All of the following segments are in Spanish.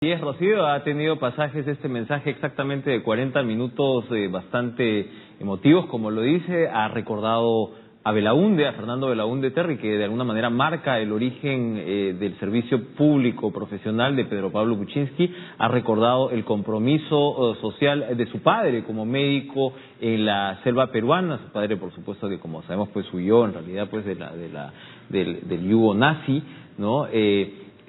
Y es, Rocío, ha tenido pasajes este mensaje exactamente de 40 minutos bastante emotivos, como lo dice, ha recordado a Belaúnde, a Fernando Belaúnde Terry, que de alguna manera marca el origen del servicio público profesional de Pedro Pablo Kuczynski, ha recordado el compromiso social de su padre como médico en la selva peruana, su padre por supuesto que como sabemos pues huyó en realidad pues del yugo nazi, ¿no?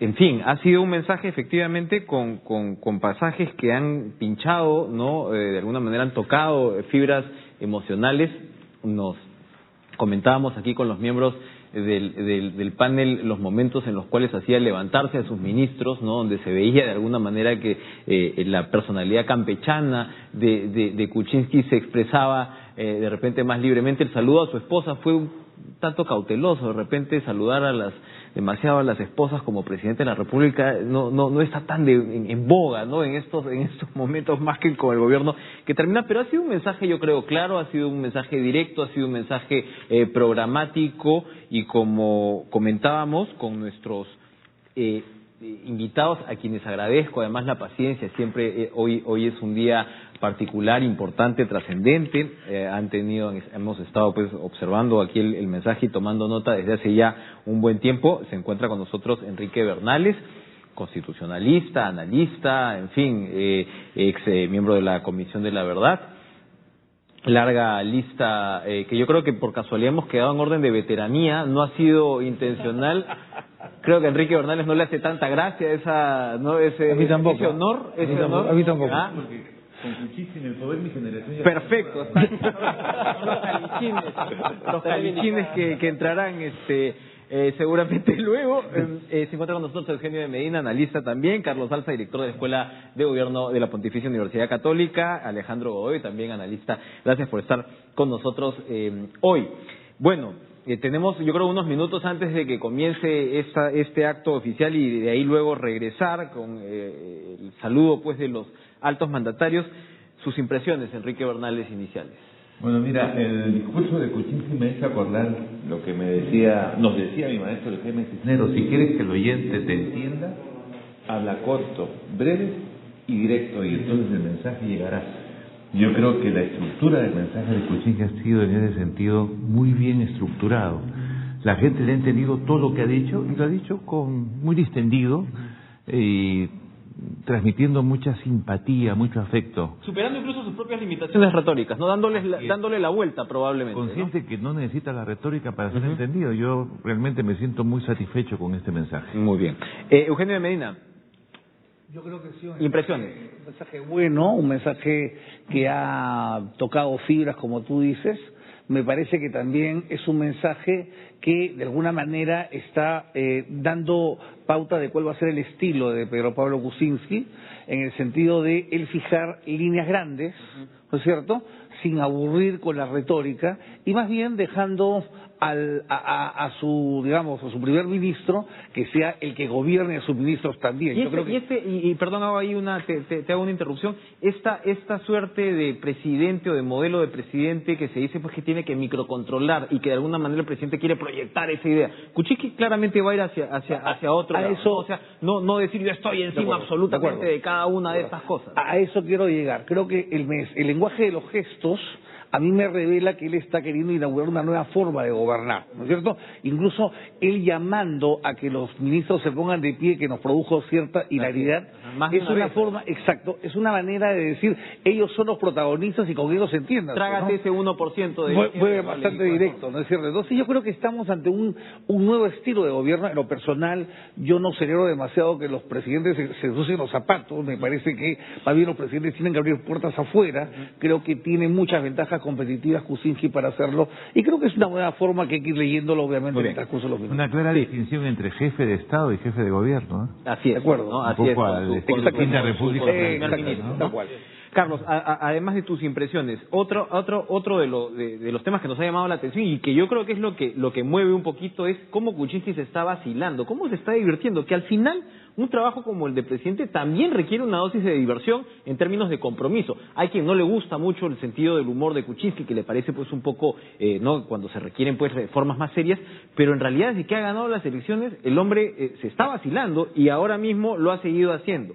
En fin, ha sido un mensaje efectivamente con pasajes que han pinchado, ¿no? De alguna manera han tocado fibras emocionales. Nos comentábamos aquí con los miembros del panel los momentos en los cuales hacía levantarse a sus ministros, ¿no? Donde se veía de alguna manera que la personalidad campechana de Kuczynski se expresaba de repente más libremente. El saludo a su esposa fue un tanto cauteloso, de repente saludar demasiado a las esposas como presidente de la República no está tan en boga, ¿no? En estos momentos, más que con el gobierno que termina, pero ha sido un mensaje, yo creo, claro, ha sido un mensaje directo, ha sido un mensaje programático, y como comentábamos con nuestros invitados, a quienes agradezco además la paciencia, siempre hoy es un día particular, importante, trascendente. Hemos estado pues observando aquí el mensaje y tomando nota desde hace ya un buen tiempo. Se encuentra con nosotros Enrique Bernales, constitucionalista, analista, en fin, ex miembro de la Comisión de la Verdad. Larga lista, que yo creo que por casualidad hemos quedado en orden de veteranía, no ha sido intencional. Creo que a Enrique Bernales no le hace tanta gracia ese honor. A mí tampoco. ¿Ah? Con Kuczynski en el poder, mi generación ya... Perfecto. Los calichines que entrarán seguramente luego. Se encuentra con nosotros Eugenio de Medina, analista también, Carlos Alza, director de la Escuela de Gobierno de la Pontificia Universidad Católica, Alejandro Godoy, también analista. Gracias por estar con nosotros hoy. Bueno, tenemos, yo creo, unos minutos antes de que comience este acto oficial y de ahí luego regresar con el saludo pues de los altos mandatarios. Sus impresiones, Enrique Bernales, iniciales. Bueno, mira, el discurso de Kuczynski me hizo acordar lo que nos decía mi maestro Jaime Cisneros: si quieres que el oyente te entienda, habla corto, breve y directo, y entonces el mensaje llegará. Yo creo que la estructura del mensaje de Kuczynski ha sido en ese sentido muy bien estructurado. La gente le ha entendido todo lo que ha dicho, y lo ha dicho muy distendido y transmitiendo mucha simpatía, mucho afecto. Superando incluso sus propias limitaciones retóricas, ¿no? Dándole la vuelta probablemente. Consciente, ¿no? Que no necesita la retórica para ser entendido. Yo realmente me siento muy satisfecho con este mensaje. Muy bien. Eugenio de Medina. Yo creo que sí. Impresiones. Un mensaje bueno, un mensaje que ha tocado fibras, como tú dices. Me parece que también es un mensaje que de alguna manera está dando pauta de cuál va a ser el estilo de Pedro Pablo Kuczynski, en el sentido de él fijar líneas grandes, ¿no es cierto?, sin aburrir con la retórica, y más bien dejando a su primer ministro que sea el que gobierne a sus ministros también. Y perdón, hago ahí te hago una interrupción. Esta suerte de presidente o de modelo de presidente que se dice pues que tiene que microcontrolar y que de alguna manera el presidente quiere proyectar esa idea. Kuczynski claramente va a ir hacia otro lado, eso, ¿no? O sea, no decir yo estoy encima absolutamente de cada una de estas cosas. A eso quiero llegar. Creo que el lenguaje de los gestos a mí me revela que él está queriendo inaugurar una nueva forma de gobernar, ¿no es cierto? Incluso él llamando a que los ministros se pongan de pie, que nos produjo cierta hilaridad, es una forma, exacto, es una manera de decir, ellos son los protagonistas y con ellos se entiendan. Trágate, ¿no? Ese 1% de... Fue bastante directo, ¿no es cierto? Entonces yo creo que estamos ante un nuevo estilo de gobierno. En lo personal, yo no celebro demasiado que los presidentes se ensucien los zapatos. Me parece que más bien los presidentes tienen que abrir puertas afuera. Creo que tiene muchas ventajas competitivas Kuczynski para hacerlo, y creo que es una buena forma que hay que ir leyéndolo obviamente en el transcurso de los minutos. Una clara distinción entre jefe de Estado y jefe de gobierno, ¿eh? Así es, de acuerdo, ¿no? Así es, con la República, ¿no? Tal cual. Carlos, además de tus impresiones, otro de los temas que nos ha llamado la atención y que yo creo que es lo que mueve un poquito es cómo Kuczynski se está vacilando, cómo se está divirtiendo, que al final un trabajo como el de presidente también requiere una dosis de diversión en términos de compromiso. Hay quien no le gusta mucho el sentido del humor de Kuczynski, que le parece pues un poco, no, cuando se requieren pues reformas más serias, pero en realidad desde que ha ganado las elecciones el hombre se está vacilando y ahora mismo lo ha seguido haciendo.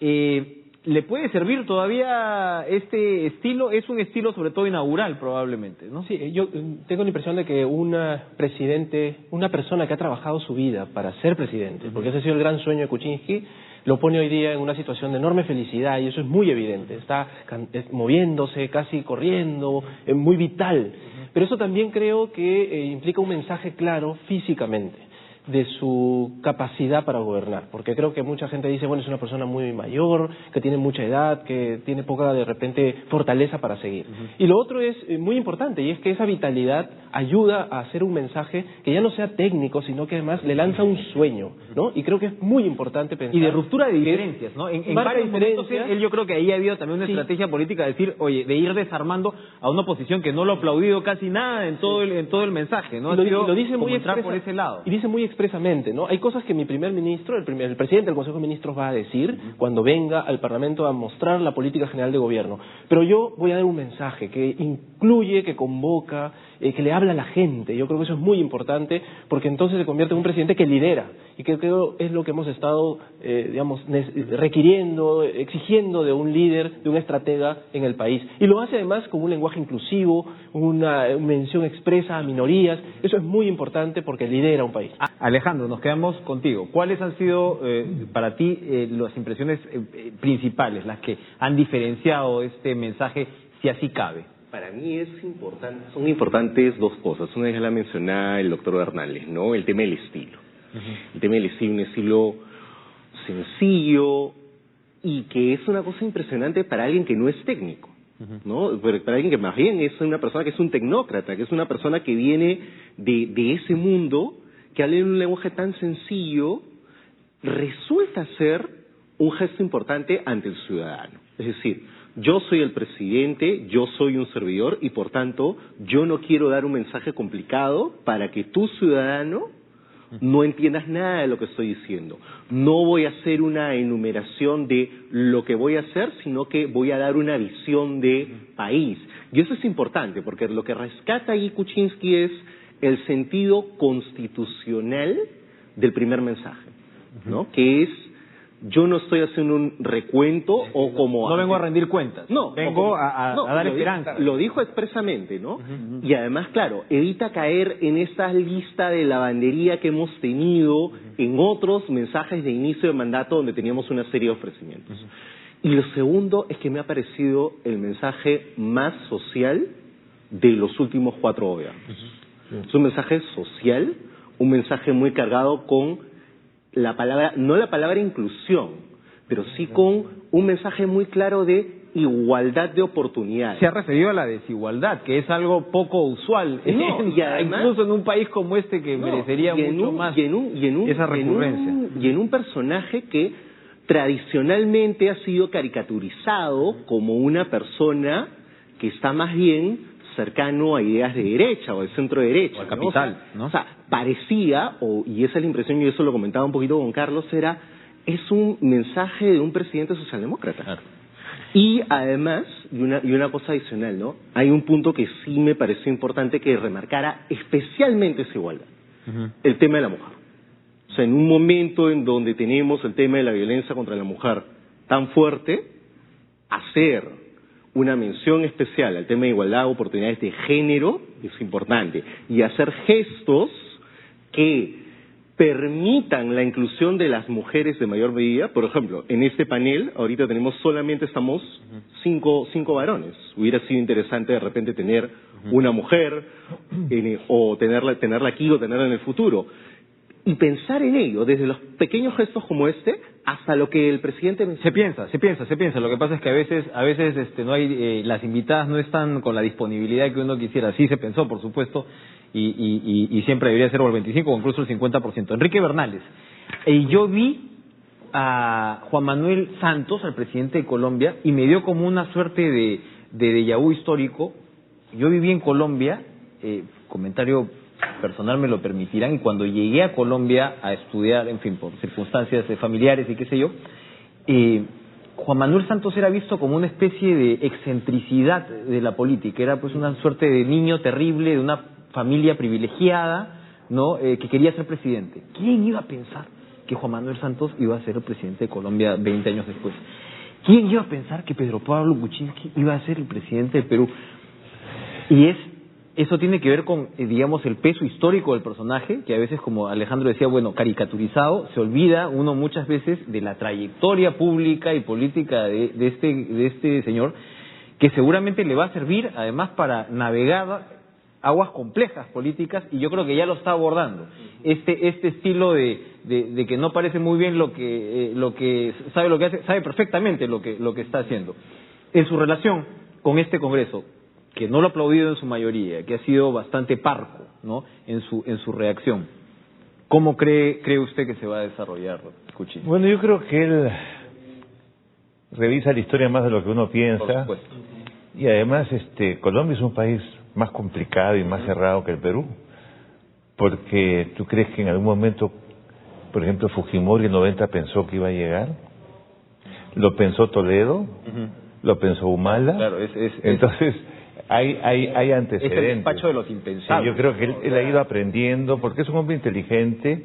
¿le puede servir todavía este estilo? Es un estilo sobre todo inaugural probablemente, ¿no? Sí, yo tengo la impresión de que una persona que ha trabajado su vida para ser presidente, porque ese ha sido el gran sueño de Kuczynski, lo pone hoy día en una situación de enorme felicidad y eso es muy evidente. Está moviéndose, casi corriendo, muy vital. Pero eso también creo que implica un mensaje claro físicamente de su capacidad para gobernar, porque creo que mucha gente dice, bueno, es una persona muy mayor, que tiene mucha edad, que tiene poca, de repente, fortaleza para seguir. Y lo otro es muy importante, y es que esa vitalidad ayuda a hacer un mensaje que ya no sea técnico, sino que además le lanza un sueño, ¿no? Y creo que es muy importante pensar... Y de ruptura de diferencias, ¿no? En varios momentos, yo creo que ahí ha habido también una estrategia política de decir, oye, de ir desarmando a una oposición que no lo ha aplaudido casi nada en todo el mensaje, ¿no? Lo dice muy por ese lado. Y dice muy expresamente, ¿no? Hay cosas que mi primer ministro, el presidente del Consejo de Ministros va a decir cuando venga al Parlamento a mostrar la política general de gobierno. Pero yo voy a dar un mensaje que incluye, que convoca, que le habla a la gente. Yo creo que eso es muy importante porque entonces se convierte en un presidente que lidera y que creo es lo que hemos estado, requiriendo, exigiendo de un líder, de un estratega en el país. Y lo hace además con un lenguaje inclusivo, una mención expresa a minorías. Eso es muy importante porque lidera un país. Alejandro, nos quedamos contigo. ¿Cuáles han sido para ti las impresiones principales, las que han diferenciado este mensaje, si así cabe? Para mí son importantes dos cosas. Una ya la mencionaba el doctor Bernales, ¿no? El tema del estilo. El tema del estilo, un estilo sencillo y que es una cosa impresionante para alguien que no es técnico, ¿no? Para alguien que más bien es una persona que es un tecnócrata, que es una persona que viene de ese mundo, que habla en un lenguaje tan sencillo, resulta ser un gesto importante ante el ciudadano. Es decir, yo soy el presidente, yo soy un servidor y por tanto yo no quiero dar un mensaje complicado para que tú, ciudadano, no entiendas nada de lo que estoy diciendo. No voy a hacer una enumeración de lo que voy a hacer, sino que voy a dar una visión de país. Y eso es importante porque lo que rescata ahí Kuczynski es el sentido constitucional del primer mensaje, ¿no? Que es, yo no estoy haciendo un recuento o como... No vengo a rendir cuentas, no, vengo a dar esperanza. Lo dijo expresamente, ¿no? Y además, claro, evita caer en esa lista de lavandería que hemos tenido en otros mensajes de inicio de mandato donde teníamos una serie de ofrecimientos. Y lo segundo es que me ha parecido el mensaje más social de los últimos 4 gobiernos. Es un mensaje social, un mensaje muy cargado con la palabra, no la palabra inclusión, pero sí con un mensaje muy claro de igualdad de oportunidades. Se ha referido a la desigualdad, que es algo poco usual, y además, incluso en un país como este que merecería mucho más esa recurrencia. Y en un personaje que tradicionalmente ha sido caricaturizado como una persona que está más bien cercano a ideas de derecha o de centro derecha. O al capital, ¿no? O sea, parecía, y esa es la impresión, y eso lo comentaba un poquito con Carlos, es un mensaje de un presidente socialdemócrata. Claro. Y además, y una cosa adicional, ¿no? Hay un punto que sí me pareció importante que remarcara especialmente esa igualdad. El tema de la mujer. O sea, en un momento en donde tenemos el tema de la violencia contra la mujer tan fuerte, hacer una mención especial al tema de igualdad de oportunidades de género es importante. Y hacer gestos que permitan la inclusión de las mujeres de mayor medida. Por ejemplo, en este panel, ahorita estamos 5 varones. Hubiera sido interesante de repente tener una mujer, o tenerla aquí o tenerla en el futuro. Y pensar en ello, desde los pequeños gestos como este, hasta lo que el presidente menciona. Se piensa. Lo que pasa es que a veces no hay, las invitadas no están con la disponibilidad que uno quisiera. Sí se pensó, por supuesto, y siempre debería ser o el 25 o incluso el 50%. Enrique Bernales, yo vi a Juan Manuel Santos, al presidente de Colombia, y me dio como una suerte de déjà vu histórico. Yo viví en Colombia, comentario personal me lo permitirán, y cuando llegué a Colombia a estudiar, en fin, por circunstancias familiares y qué sé yo, Juan Manuel Santos era visto como una especie de excentricidad de la política. Era pues una suerte de niño terrible, de una familia privilegiada, ¿no? Que quería ser presidente. ¿Quién iba a pensar que Juan Manuel Santos iba a ser el presidente de Colombia 20 años después. ¿Quién iba a pensar que Pedro Pablo Kuczynski iba a ser el presidente del Perú? Y eso tiene que ver con, digamos, el peso histórico del personaje, que a veces, como Alejandro decía, bueno, caricaturizado, se olvida uno muchas veces de la trayectoria pública y política de este señor, que seguramente le va a servir además para navegar aguas complejas políticas, y yo creo que ya lo está abordando. Este estilo de que no parece muy bien lo que sabe lo que hace, sabe perfectamente lo que está haciendo. En su relación con este Congreso, que no lo ha aplaudido en su mayoría, que ha sido bastante parco, ¿no?, en su reacción, ¿cómo cree usted que se va a desarrollar, Kuczynski? Bueno, yo creo que él revisa la historia más de lo que uno piensa. Por supuesto. Y además, Colombia es un país más complicado y más cerrado que el Perú, porque tú crees que en algún momento, por ejemplo, Fujimori en 90 pensó que iba a llegar, lo pensó Toledo, lo pensó Humala. Claro, entonces hay antecedentes. Es el despacho de los impensables. Sí, yo creo que él ha ido aprendiendo, porque es un hombre inteligente,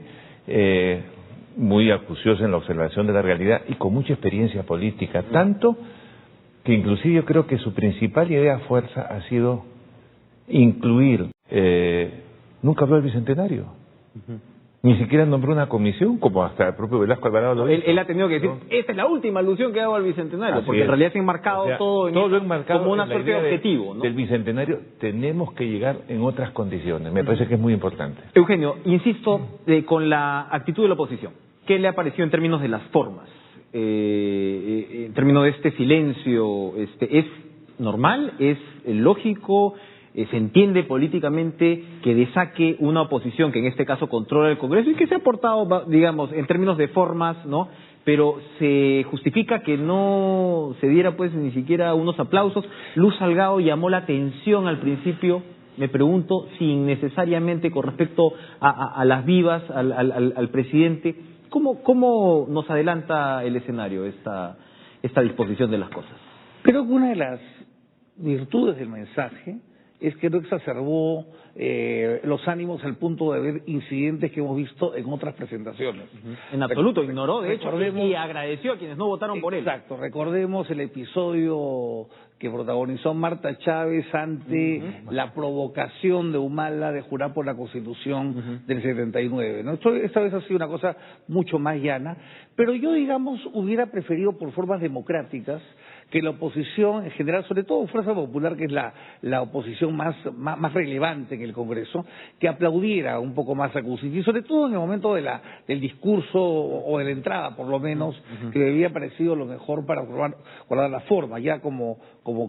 muy acucioso en la observación de la realidad y con mucha experiencia política, tanto que inclusive yo creo que su principal idea fuerza ha sido incluir, nunca habló del Bicentenario, ni siquiera nombró una comisión, como hasta el propio Velasco Alvarado lo hizo. Él ha tenido que decir, esta es la última alusión que hago al Bicentenario, Así porque es. en realidad se ha enmarcado todo lo enmarcado como una en la suerte de idea objetivo, ¿no? Del Bicentenario tenemos que llegar en otras condiciones, me parece que es muy importante. Eugenio, insisto, con la actitud de la oposición, ¿qué le ha parecido en términos de las formas? En términos de este silencio, ¿es normal? ¿Es lógico? ¿Se entiende políticamente que desaque una oposición que en este caso controla el Congreso y que se ha portado, digamos, en términos de formas, ¿no? Pero se justifica que no se diera pues ni siquiera unos aplausos? Luz Salgado llamó la atención al principio, me pregunto si innecesariamente, con respecto a las vivas, al presidente. ¿Cómo nos adelanta el escenario esta disposición de las cosas? Creo que una de las virtudes del mensaje es que no exacerbó los ánimos al punto de ver incidentes que hemos visto en otras presentaciones. En absoluto, ignoró, de hecho, Recordemos, y agradeció a quienes no votaron por él. Exacto, recordemos el episodio que protagonizó Marta Chávez ante la provocación de Humala de jurar por la Constitución del 79, ¿no? Esta vez ha sido una cosa mucho más llana, pero yo, digamos, hubiera preferido por formas democráticas que la oposición en general, sobre todo Fuerza Popular, que es la oposición más relevante en el Congreso, que aplaudiera un poco más a Kuczynski, y sobre todo en el momento del discurso o de la entrada, por lo menos, que me había parecido lo mejor para guardar la forma. Ya como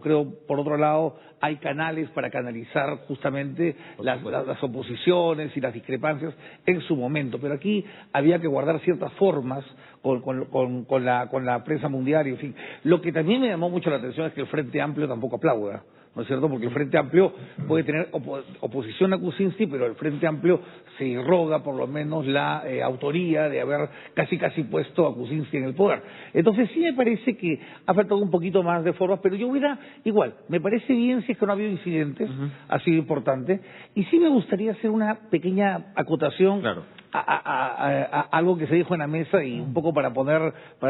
creo, por otro lado, hay canales para canalizar justamente las oposiciones y las discrepancias en su momento, pero aquí había que guardar ciertas formas con la prensa mundial, y en fin. Lo que también me llamó mucho la atención es que el Frente Amplio tampoco aplauda, ¿no es cierto? Porque el Frente Amplio puede tener oposición a Kuczynski, pero el Frente Amplio se roga por lo menos la autoría de haber casi puesto a Kuczynski en el poder. Entonces sí me parece que ha faltado un poquito más de formas, pero yo hubiera, igual, me parece bien si es que no ha habido incidentes, ha sido importante, y sí me gustaría hacer una pequeña acotación. Claro. A algo que se dijo en la mesa, y un poco para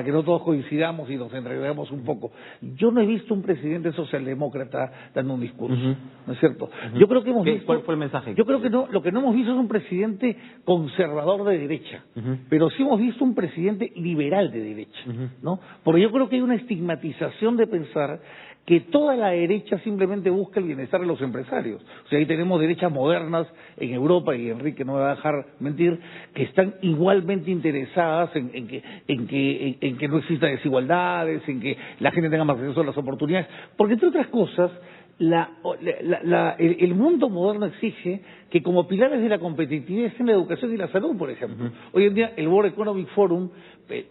que no todos coincidamos y nos entreguemos un poco. Yo no he visto un presidente socialdemócrata dando un discurso, ¿no es cierto? Yo creo que hemos visto... ¿Cuál fue el mensaje? Yo creo que no, lo que no hemos visto es un presidente conservador de derecha, pero sí hemos visto un presidente liberal de derecha, ¿no? Porque yo creo que hay una estigmatización de pensar que toda la derecha simplemente busca el bienestar de los empresarios. O sea, ahí tenemos derechas modernas en Europa, y Enrique no me va a dejar mentir, que están igualmente interesadas en que no existan desigualdades, en que la gente tenga más acceso a las oportunidades, porque entre otras cosas, el mundo moderno exige que como pilares de la competitividad estén la educación y la salud, por ejemplo. Hoy en día el World Economic Forum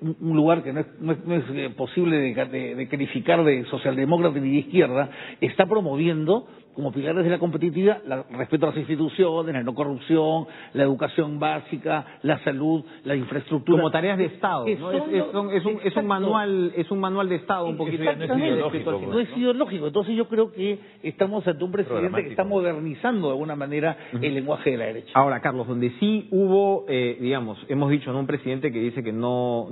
un lugar que no es posible de calificar de socialdemócrata ni de izquierda, está promoviendo como pilares de la competitividad el respeto a las instituciones, la no corrupción, la educación básica, la salud, la infraestructura. Como tareas de Estado, ¿no? Es un manual de Estado un poquito. No es ideológico. Entonces yo creo que estamos ante un presidente que está modernizando de alguna manera el lenguaje de la derecha. Ahora, Carlos, donde sí hubo, digamos, hemos dicho, ¿no?, un presidente que dice que no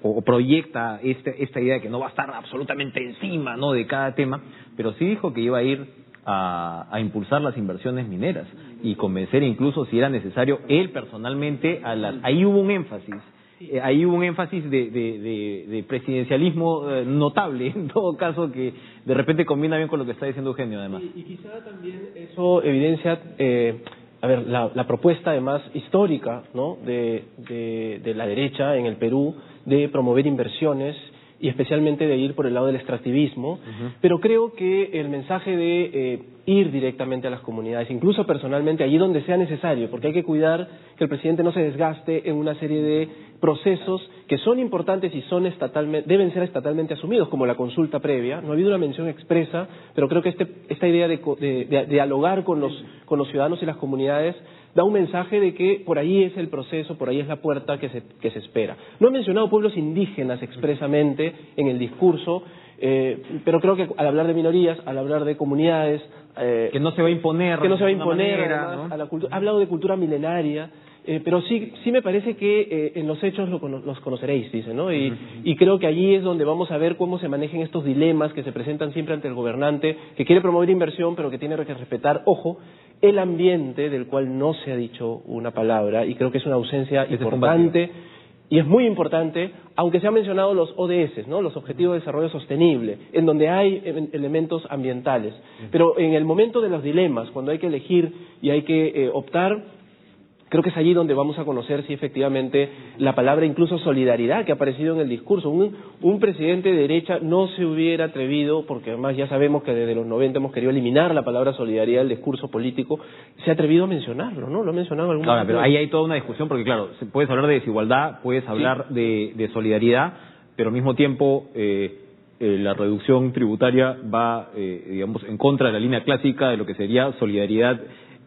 o proyecta esta idea de que no va a estar absolutamente encima, ¿no?, de cada tema, pero sí dijo que iba a ir a impulsar las inversiones mineras y convencer incluso, si era necesario, él personalmente ahí hubo un énfasis. Ahí hubo un énfasis de presidencialismo notable, en todo caso, que de repente combina bien con lo que está diciendo Eugenio, además. Y quizá también eso evidencia, la propuesta además histórica, ¿no?, de la derecha en el Perú de promover inversiones y especialmente de ir por el lado del extractivismo, pero creo que el mensaje de ir directamente a las comunidades, incluso personalmente, allí donde sea necesario, porque hay que cuidar que el presidente no se desgaste en una serie de procesos que son importantes y deben ser estatalmente asumidos, como la consulta previa. No ha habido una mención expresa, pero creo que esta idea de dialogar con los ciudadanos y las comunidades da un mensaje de que por ahí es el proceso, por ahí es la puerta que se espera. No he mencionado pueblos indígenas expresamente en el discurso, pero creo que al hablar de minorías, al hablar de comunidades, que no se va a imponer, manera, ¿no?, ha hablado de cultura milenaria, pero sí me parece que en los hechos los conoceréis, dice, ¿no? Y creo que allí es donde vamos a ver cómo se manejan estos dilemas que se presentan siempre ante el gobernante, que quiere promover inversión, pero que tiene que respetar, ojo, el ambiente, del cual no se ha dicho una palabra, y creo que es una ausencia importante, y es muy importante, aunque se han mencionado los ODS, ¿no?, los Objetivos de Desarrollo Sostenible, en donde hay elementos ambientales. Pero en el momento de los dilemas, cuando hay que elegir y hay que optar, creo que es allí donde vamos a conocer si efectivamente la palabra incluso solidaridad que ha aparecido en el discurso. Un presidente de derecha no se hubiera atrevido, porque además ya sabemos que desde los 90 hemos querido eliminar la palabra solidaridad del discurso político, se ha atrevido a mencionarlo, ¿no? Lo ha mencionado en algún momento. Ahora, pero ahí hay toda una discusión, porque claro, puedes hablar de desigualdad, puedes hablar de solidaridad, pero al mismo tiempo la reducción tributaria va, digamos, en contra de la línea clásica de lo que sería solidaridad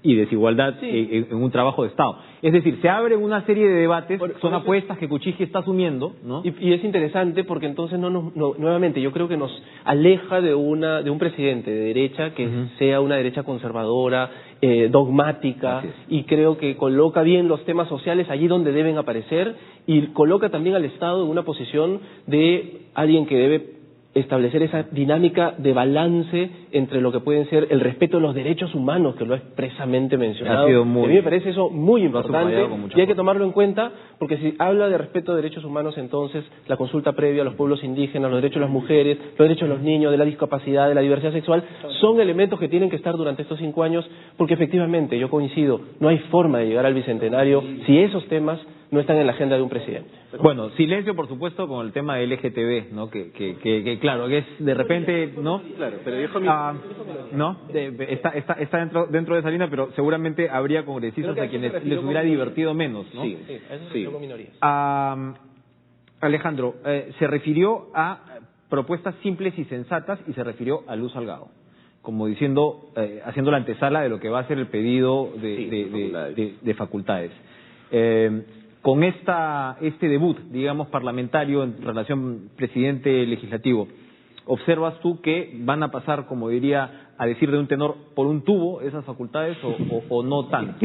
y desigualdad en un trabajo de Estado. Es decir, se abren una serie de debates, son apuestas que Kuczynski está asumiendo, ¿no? Y es interesante porque entonces nuevamente yo creo que nos aleja de un presidente de derecha que sea una derecha conservadora, dogmática, y creo que coloca bien los temas sociales allí donde deben aparecer y coloca también al Estado en una posición de alguien que debe establecer esa dinámica de balance entre lo que pueden ser el respeto de los derechos humanos, que lo ha expresamente mencionado. A mí me parece eso muy importante y hay que tomarlo en cuenta, porque si habla de respeto de derechos humanos, entonces la consulta previa a los pueblos indígenas, los derechos de las mujeres, los derechos de los niños, de la discapacidad, de la diversidad sexual, son elementos que tienen que estar durante estos 5 años, porque efectivamente, yo coincido, no hay forma de llegar al bicentenario si esos temas no están en la agenda de un presidente. Bueno, silencio, por supuesto, con el tema del LGTB, ¿no? Que claro, que es de repente, ¿no? Claro, pero dijo ¿no? Está dentro de esa línea, pero seguramente habría congresistas a quienes les hubiera divertido menos, ¿no? Sí, eso se con minorías. Alejandro, se refirió a propuestas simples y sensatas y se refirió a Luz Salgado, como diciendo, haciendo la antesala de lo que va a ser el pedido de facultades. Con este debut, digamos, parlamentario en relación presidente-legislativo, ¿observas tú que van a pasar, como diría, a decir de un tenor, por un tubo esas facultades o no tanto?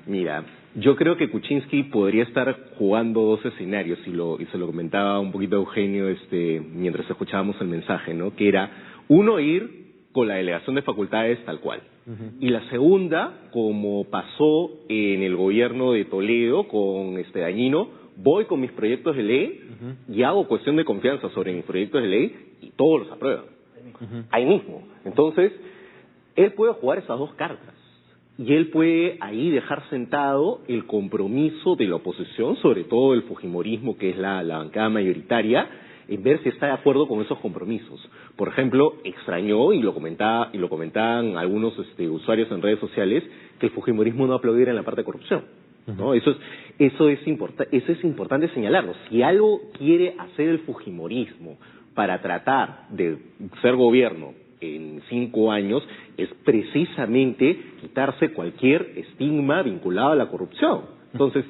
Mira, yo creo que Kuczynski podría estar jugando 2 escenarios, y se lo comentaba un poquito a Eugenio mientras escuchábamos el mensaje, ¿no? Que era, uno, ir con la delegación de facultades tal cual. Y la segunda, como pasó en el gobierno de Toledo con Dañino, voy con mis proyectos de ley y hago cuestión de confianza sobre mis proyectos de ley y todos los aprueban. Ahí mismo. Entonces, él puede jugar esas 2 cartas. Y él puede ahí dejar sentado el compromiso de la oposición, sobre todo el fujimorismo, que es la bancada mayoritaria, en ver si está de acuerdo con esos compromisos. Por ejemplo, extrañó, y lo comentaban algunos usuarios en redes sociales, que el fujimorismo no aplaudiera en la parte de corrupción. ¿no? Eso es importante señalarlo. Si algo quiere hacer el fujimorismo para tratar de ser gobierno en 5 años, es precisamente quitarse cualquier estigma vinculado a la corrupción. Entonces,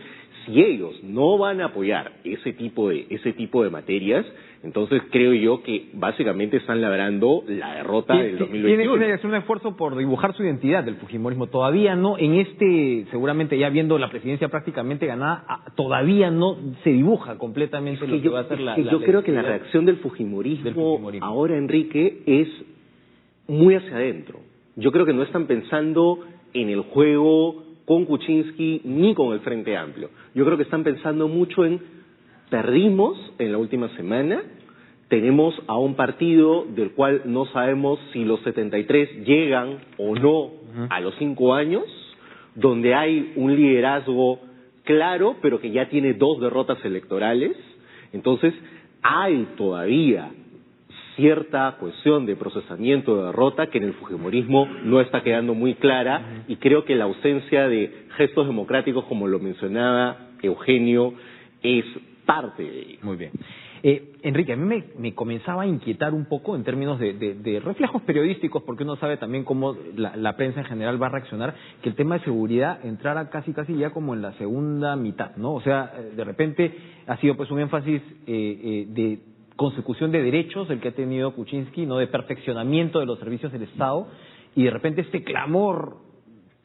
si ellos no van a apoyar ese tipo de materias, entonces creo yo que básicamente están labrando la derrota del 2021. Tiene que hacer un esfuerzo por dibujar su identidad del fujimorismo. Todavía no, seguramente ya viendo la presidencia prácticamente ganada, todavía no se dibuja completamente lo que va a ser la yo creo que la reacción del fujimorismo ahora, Enrique, es muy hacia adentro. Yo creo que no están pensando en el juego con Kuczynski ni con el Frente Amplio. Yo creo que están pensando mucho en perdimos en la última semana, tenemos a un partido del cual no sabemos si los 73 llegan o no a los 5 años, donde hay un liderazgo claro, pero que ya tiene 2 derrotas electorales. Entonces, hay todavía cierta cuestión de procesamiento de derrota que en el fujimorismo no está quedando muy clara, y creo que la ausencia de gestos democráticos, como lo mencionaba Eugenio, es parte de ello. Muy bien. Enrique, a mí me comenzaba a inquietar un poco en términos de reflejos periodísticos, porque uno sabe también cómo la prensa en general va a reaccionar, que el tema de seguridad entrara casi ya como en la segunda mitad, ¿no? O sea, de repente ha sido pues un énfasis de consecución de derechos el que ha tenido Kuczynski, no de perfeccionamiento de los servicios del Estado, y de repente este clamor,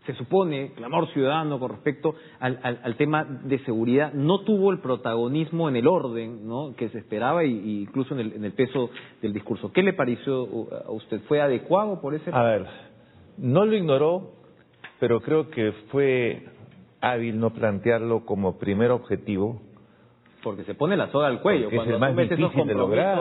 se supone, clamor ciudadano con respecto al tema de seguridad, no tuvo el protagonismo en el orden, ¿no?, que se esperaba, y incluso en el peso del discurso. ¿Qué le pareció a usted? ¿Fue adecuado por ese? A ver, no lo ignoró, pero creo que fue hábil no plantearlo como primer objetivo. Porque se pone la soga al cuello. Es el más difícil de lograr.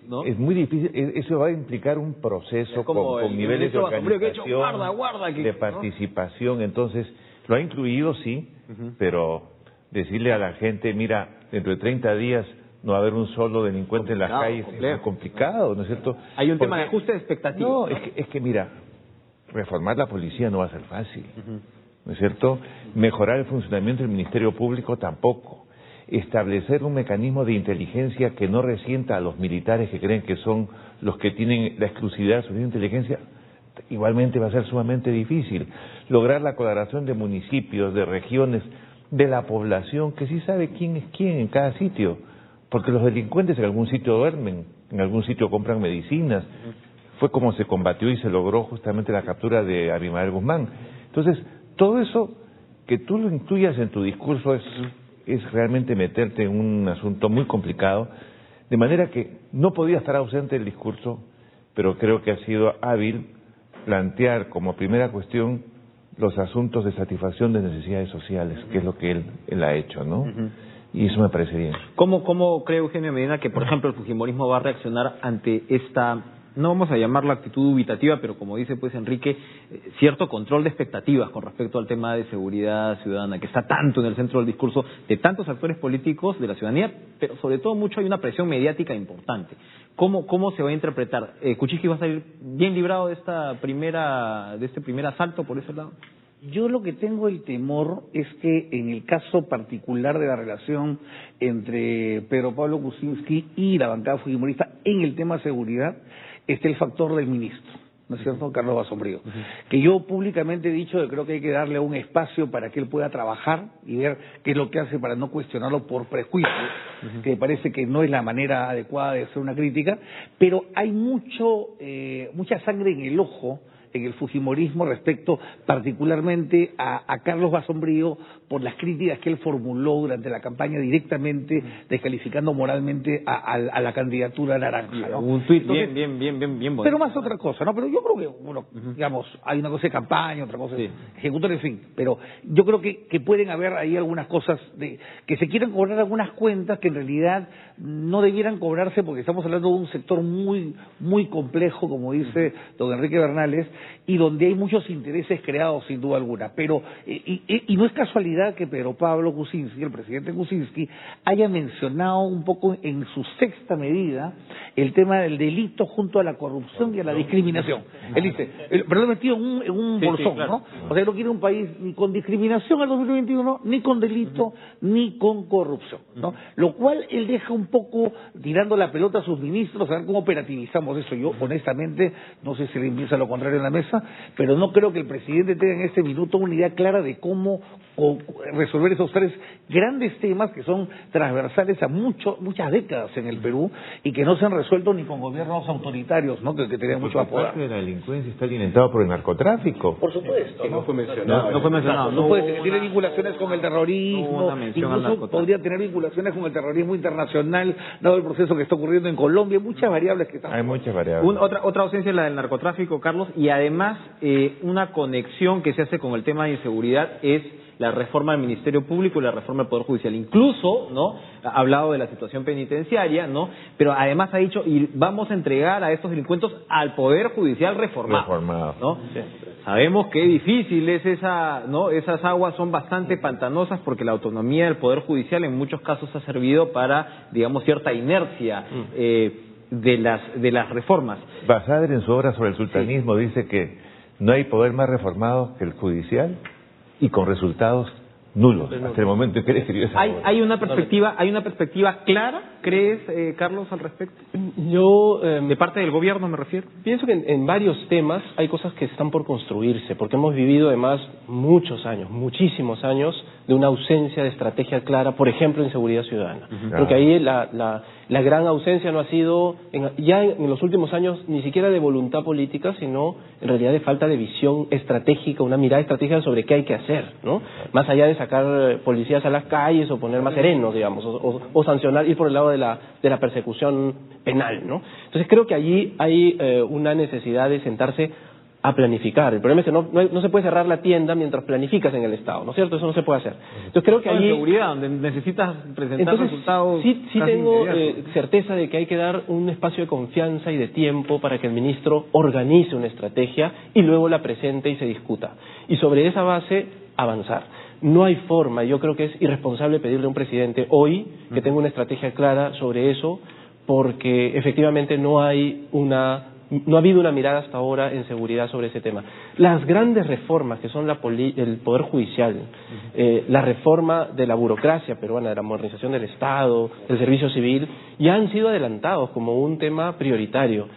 ¿No? Es muy difícil, eso va a implicar un proceso con niveles de organización, de participación, ¿no? Entonces, lo ha incluido, sí, pero decirle a la gente, mira, dentro de 30 días no va a haber un solo delincuente en las calles, es muy complicado, ¿no es cierto? Hay un tema de ajuste de expectativas. No, es que mira, reformar la policía no va a ser fácil, ¿no es cierto? Mejorar el funcionamiento del Ministerio Público tampoco. Establecer un mecanismo de inteligencia que no resienta a los militares que creen que son los que tienen la exclusividad de su inteligencia, igualmente va a ser sumamente difícil. Lograr la colaboración de municipios, de regiones, de la población, que sí sabe quién es quién en cada sitio, porque los delincuentes en algún sitio duermen, en algún sitio compran medicinas. Fue como se combatió y se logró justamente la captura de Abimael Guzmán. Entonces, todo eso, que tú lo incluyas en tu discurso es realmente meterte en un asunto muy complicado, de manera que no podía estar ausente del discurso, pero creo que ha sido hábil plantear como primera cuestión los asuntos de satisfacción de necesidades sociales, que es lo que él ha hecho, ¿no? Y eso me parece bien. ¿Cómo cree Eugenio Medina que, por ejemplo, el fujimorismo va a reaccionar ante esta, no vamos a llamarla actitud dubitativa, pero como dice pues Enrique, cierto control de expectativas con respecto al tema de seguridad ciudadana, que está tanto en el centro del discurso de tantos actores políticos, de la ciudadanía, pero sobre todo mucho hay una presión mediática importante? ¿Cómo se va a interpretar? ¿Kuczynski va a salir bien librado de este primer asalto por ese lado? Yo lo que tengo el temor es que en el caso particular de la relación entre Pedro Pablo Kuczynski y la bancada fujimorista en el tema seguridad, esté el factor del ministro, ¿no es cierto?, Carlos Basombrío, que yo públicamente he dicho que creo que hay que darle un espacio para que él pueda trabajar y ver qué es lo que hace para no cuestionarlo por prejuicio, que me parece que no es la manera adecuada de hacer una crítica, pero hay mucha sangre en el ojo en el fujimorismo respecto particularmente a Carlos Basombrío por las críticas que él formuló durante la campaña directamente descalificando moralmente a la candidatura naranja, ¿no? Un tuit bien bonito. Pero más otra cosa, ¿no? Pero yo creo que, bueno, digamos, hay una cosa de campaña, otra cosa de ejecutor, en fin, pero yo creo que pueden haber ahí algunas cosas que se quieren cobrar algunas cuentas que en realidad no debieran cobrarse porque estamos hablando de un sector muy complejo, como dice don Enrique Bernales, y donde hay muchos intereses creados sin duda alguna. Pero y no es casualidad que Pedro Pablo Kuczynski, el presidente Kuczynski, haya mencionado un poco en su sexta medida el tema del delito junto a la corrupción y a la discriminación. Él dice, pero lo ha metido en un bolsón, claro, ¿no? O sea, no quiere un país ni con discriminación al 2021, ni con delito, ni con corrupción, ¿no? Lo cual él deja un poco tirando la pelota a sus ministros a ver cómo operativizamos eso. Yo, honestamente, no sé si le piensa lo contrario en la mesa, pero no creo que el presidente tenga en este minuto una idea clara de cómo resolver esos tres grandes temas que son transversales a muchas décadas en el Perú y que no se han resuelto ni con gobiernos autoritarios, ¿no? que tenían mucho apoyo. Parte de la delincuencia está alimentado por el narcotráfico. Por supuesto. No fue mencionado. No fue mencionado. No puede ser, tiene vinculaciones con el terrorismo, incluso podría tener vinculaciones con el terrorismo internacional, dado el proceso que está ocurriendo en Colombia, muchas variables que están. Hay muchas variables. Otra ausencia es la del narcotráfico, Carlos, y además una conexión que se hace con el tema de inseguridad es la reforma del Ministerio Público y la reforma del Poder Judicial. Incluso, ¿no?, ha hablado de la situación penitenciaria, ¿no?, pero además ha dicho, y vamos a entregar a estos delincuentes al Poder Judicial reformado. ¿No? Sí. Sabemos qué difícil es esa, ¿no? Esas aguas son bastante pantanosas porque la autonomía del Poder Judicial en muchos casos ha servido para, digamos, cierta inercia de las reformas. Basadre, en su obra sobre el sultanismo, dice que no hay poder más reformado que el judicial y con resultados nulos. Hasta el momento en que él escribió esa obra. ¿Hay una perspectiva clara, crees, Carlos, al respecto? Yo, de parte del gobierno me refiero. Pienso que en varios temas hay cosas que están por construirse, porque hemos vivido además muchos años, muchísimos años, de una ausencia de estrategia clara, por ejemplo, en seguridad ciudadana. Creo que ahí la gran ausencia no ha sido, ya en los últimos años, ni siquiera de voluntad política, sino en realidad de falta de visión estratégica, una mirada estratégica sobre qué hay que hacer, ¿no? Más allá de sacar policías a las calles o poner más serenos, digamos, o sancionar, ir por el lado de la persecución penal, ¿no? Entonces creo que allí hay una necesidad de sentarse a planificar. El problema es que no se puede cerrar la tienda mientras planificas en el Estado, ¿no es cierto? Eso no se puede hacer. Entonces creo que allí... seguridad, donde necesitas presentar resultados... Sí tengo certeza de que hay que dar un espacio de confianza y de tiempo para que el ministro organice una estrategia y luego la presente y se discuta. Y sobre esa base, avanzar. No hay forma, yo creo que es irresponsable pedirle a un presidente hoy que tenga una estrategia clara sobre eso, porque efectivamente no ha habido una mirada hasta ahora en seguridad sobre ese tema. Las grandes reformas que son el Poder Judicial, la reforma de la burocracia peruana, de la modernización del Estado, del servicio civil, ya han sido adelantados como un tema prioritario.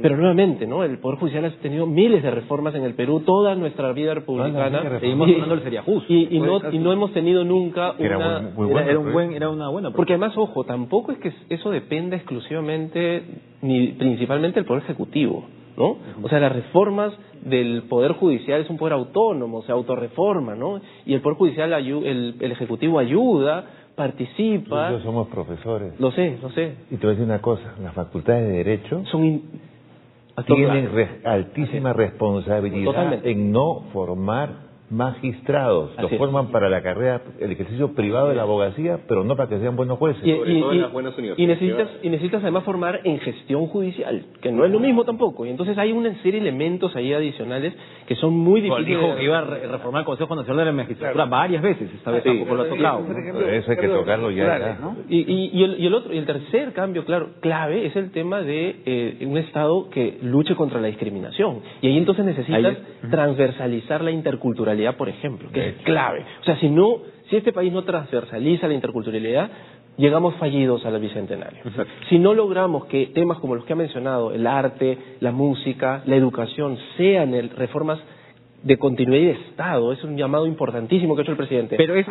Pero nuevamente, ¿no?, el Poder Judicial ha tenido miles de reformas en el Perú, toda nuestra vida republicana. Seguimos hablando del Seriajust. Y no hemos tenido nunca era una buena. Porque además, ojo, tampoco es que eso dependa exclusivamente ni principalmente del Poder Ejecutivo, ¿no? O sea, las reformas del Poder Judicial es un poder autónomo, se autorreforma, ¿no? Y el Poder Judicial, el Ejecutivo ayuda, participa. Nosotros somos profesores. Lo sé. Y te voy a decir una cosa, las facultades de Derecho tienen altísima responsabilidad Totalmente. en no formar magistrados. Los forman para la carrera, el ejercicio privado de la abogacía, pero no para que sean buenos jueces. Y necesitas además formar en gestión judicial, que no es lo mismo tampoco. Y entonces hay una serie de elementos ahí adicionales que son muy difíciles. Dijo que iba a reformar el Consejo Nacional de la Magistratura varias veces, esta vez tampoco lo ha tocado. Eso hay que tocarlo ya. ¿no? Y el tercer cambio, clave, es el tema de un Estado que luche contra la discriminación. Y ahí entonces necesitas transversalizar la interculturalidad, por ejemplo, que es clave. O sea, si este país no transversaliza la interculturalidad, llegamos fallidos al bicentenario. Si no logramos que temas como los que ha mencionado, el arte, la música, la educación, sean reformas de continuidad y de Estado, es un llamado importantísimo que ha hecho el presidente. Pero es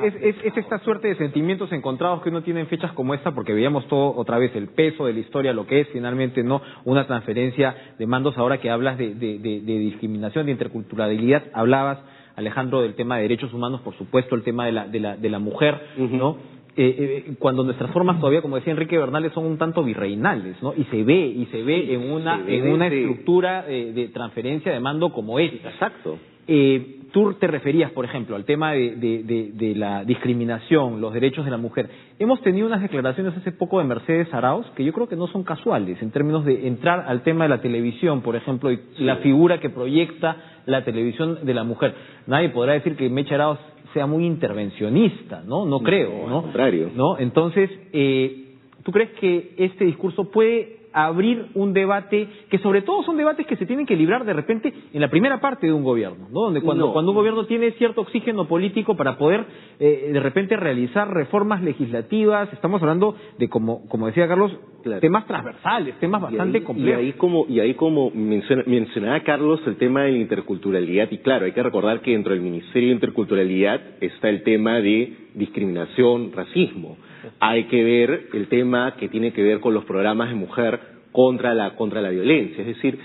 esta suerte de sentimientos encontrados que uno tiene en fechas como esta, porque veíamos todo otra vez, el peso de la historia, lo que es finalmente no una transferencia de mandos. Ahora que hablas de discriminación, de interculturalidad, hablabas, Alejandro, del tema de derechos humanos, por supuesto, el tema de la mujer, ¿no? Cuando nuestras formas todavía, como decía Enrique Bernales, son un tanto virreinales, ¿no? Y se ve en una estructura de transferencia de mando como esta. Exacto. Tú te referías, por ejemplo, al tema de la discriminación, los derechos de la mujer. Hemos tenido unas declaraciones hace poco de Mercedes Arauz que yo creo que no son casuales en términos de entrar al tema de la televisión, por ejemplo, y la figura que proyecta la televisión de la mujer. Nadie podrá decir que Mecha Arauz sea muy intervencionista, ¿no? No creo, ¿no? Al contrario. ¿No? Entonces, ¿tú crees que este discurso puede abrir un debate, que sobre todo son debates que se tienen que librar de repente en la primera parte de un gobierno, ¿no? Donde cuando un gobierno tiene cierto oxígeno político para poder de repente realizar reformas legislativas, estamos hablando de, como decía Carlos, temas transversales, temas bastante complejos. Y ahí como mencionaba Carlos el tema de la interculturalidad, y claro, hay que recordar que dentro del Ministerio de Interculturalidad está el tema de discriminación, racismo. Hay que ver el tema que tiene que ver con los programas de mujer contra la violencia. Es decir,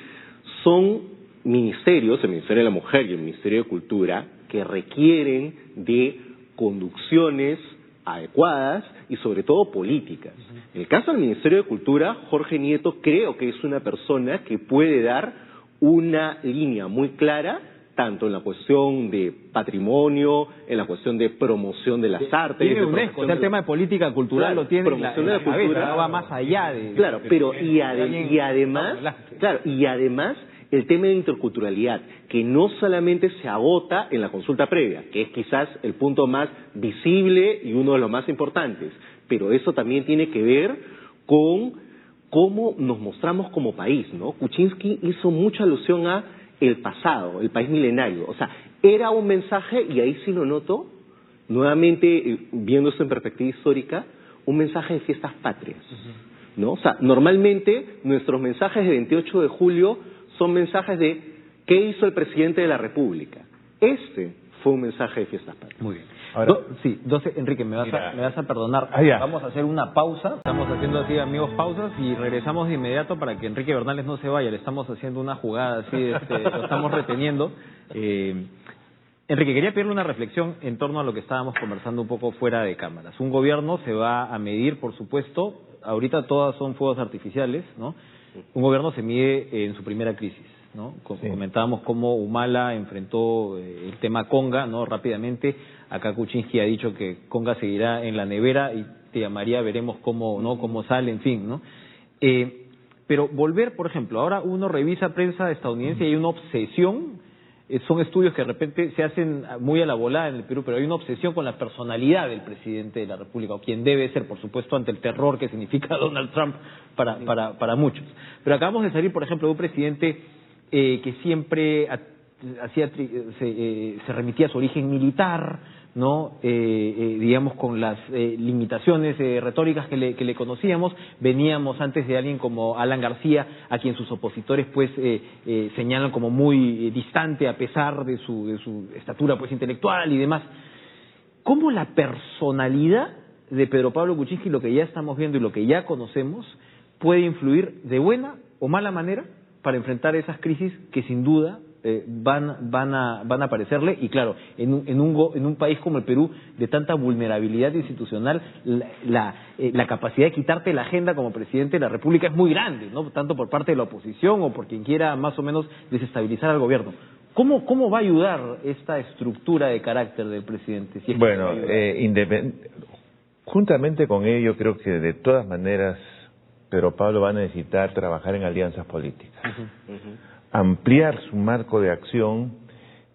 son ministerios, el Ministerio de la Mujer y el Ministerio de Cultura, que requieren de conducciones adecuadas y sobre todo políticas. En el caso del Ministerio de Cultura, Jorge Nieto creo que es una persona que puede dar una línea muy clara, tanto en la cuestión de patrimonio, en la cuestión de promoción de las artes. Tiene UNESCO, o sea, el tema de política cultural lo tiene promoción en la de la cultura, cabeza, va más allá de... Claro, pero y además el tema de interculturalidad, que no solamente se agota en la consulta previa, que es quizás el punto más visible y uno de los más importantes, pero eso también tiene que ver con cómo nos mostramos como país, ¿no? Kuczynski hizo mucha alusión a el pasado, el país milenario. O sea, era un mensaje, y ahí sí lo noto, nuevamente viendo esto en perspectiva histórica, un mensaje de fiestas patrias, ¿no? O sea, normalmente nuestros mensajes de 28 de julio son mensajes de ¿qué hizo el presidente de la República? Este fue un mensaje de fiestas patrias. Muy bien. Ahora, Enrique, me vas a perdonar. Ya. Vamos a hacer una pausa. Estamos haciendo así, amigos, pausas y regresamos de inmediato para que Enrique Bernales no se vaya. Le estamos haciendo una jugada así, lo estamos reteniendo. Enrique, quería pedirle una reflexión en torno a lo que estábamos conversando un poco fuera de cámaras. Un gobierno se va a medir, por supuesto, ahorita todas son fuegos artificiales, ¿no? Un gobierno se mide en su primera crisis, ¿no? Comentábamos cómo Humala enfrentó el tema Conga, ¿no? Rápidamente. Acá Kuczynski ha dicho que Conga seguirá en la nevera y te llamaría, veremos cómo sale, en fin, ¿no? Pero volver, por ejemplo, ahora uno revisa prensa estadounidense y hay una obsesión, son estudios que de repente se hacen muy a la volada en el Perú, pero hay una obsesión con la personalidad del presidente de la República, o quien debe ser, por supuesto, ante el terror que significa Donald Trump para muchos. Pero acabamos de salir, por ejemplo, de un presidente que siempre se remitía a su origen militar, ¿no? Digamos, con las limitaciones retóricas que le conocíamos. Veníamos antes de alguien como Alan García, a quien sus opositores pues señalan como muy distante a pesar de su estatura pues intelectual y demás. ¿Cómo la personalidad de Pedro Pablo Kuczynski, lo que ya estamos viendo y lo que ya conocemos, puede influir de buena o mala manera para enfrentar esas crisis que sin duda van a aparecerle? Y claro, en un país como el Perú, de tanta vulnerabilidad institucional, la capacidad de quitarte la agenda como presidente de la República es muy grande, ¿no? Tanto por parte de la oposición o por quien quiera más o menos desestabilizar al gobierno. ¿Cómo va a ayudar esta estructura de carácter del presidente? Si es bueno, juntamente con ello, creo que de todas maneras Pedro Pablo va a necesitar trabajar en alianzas políticas. Ampliar su marco de acción,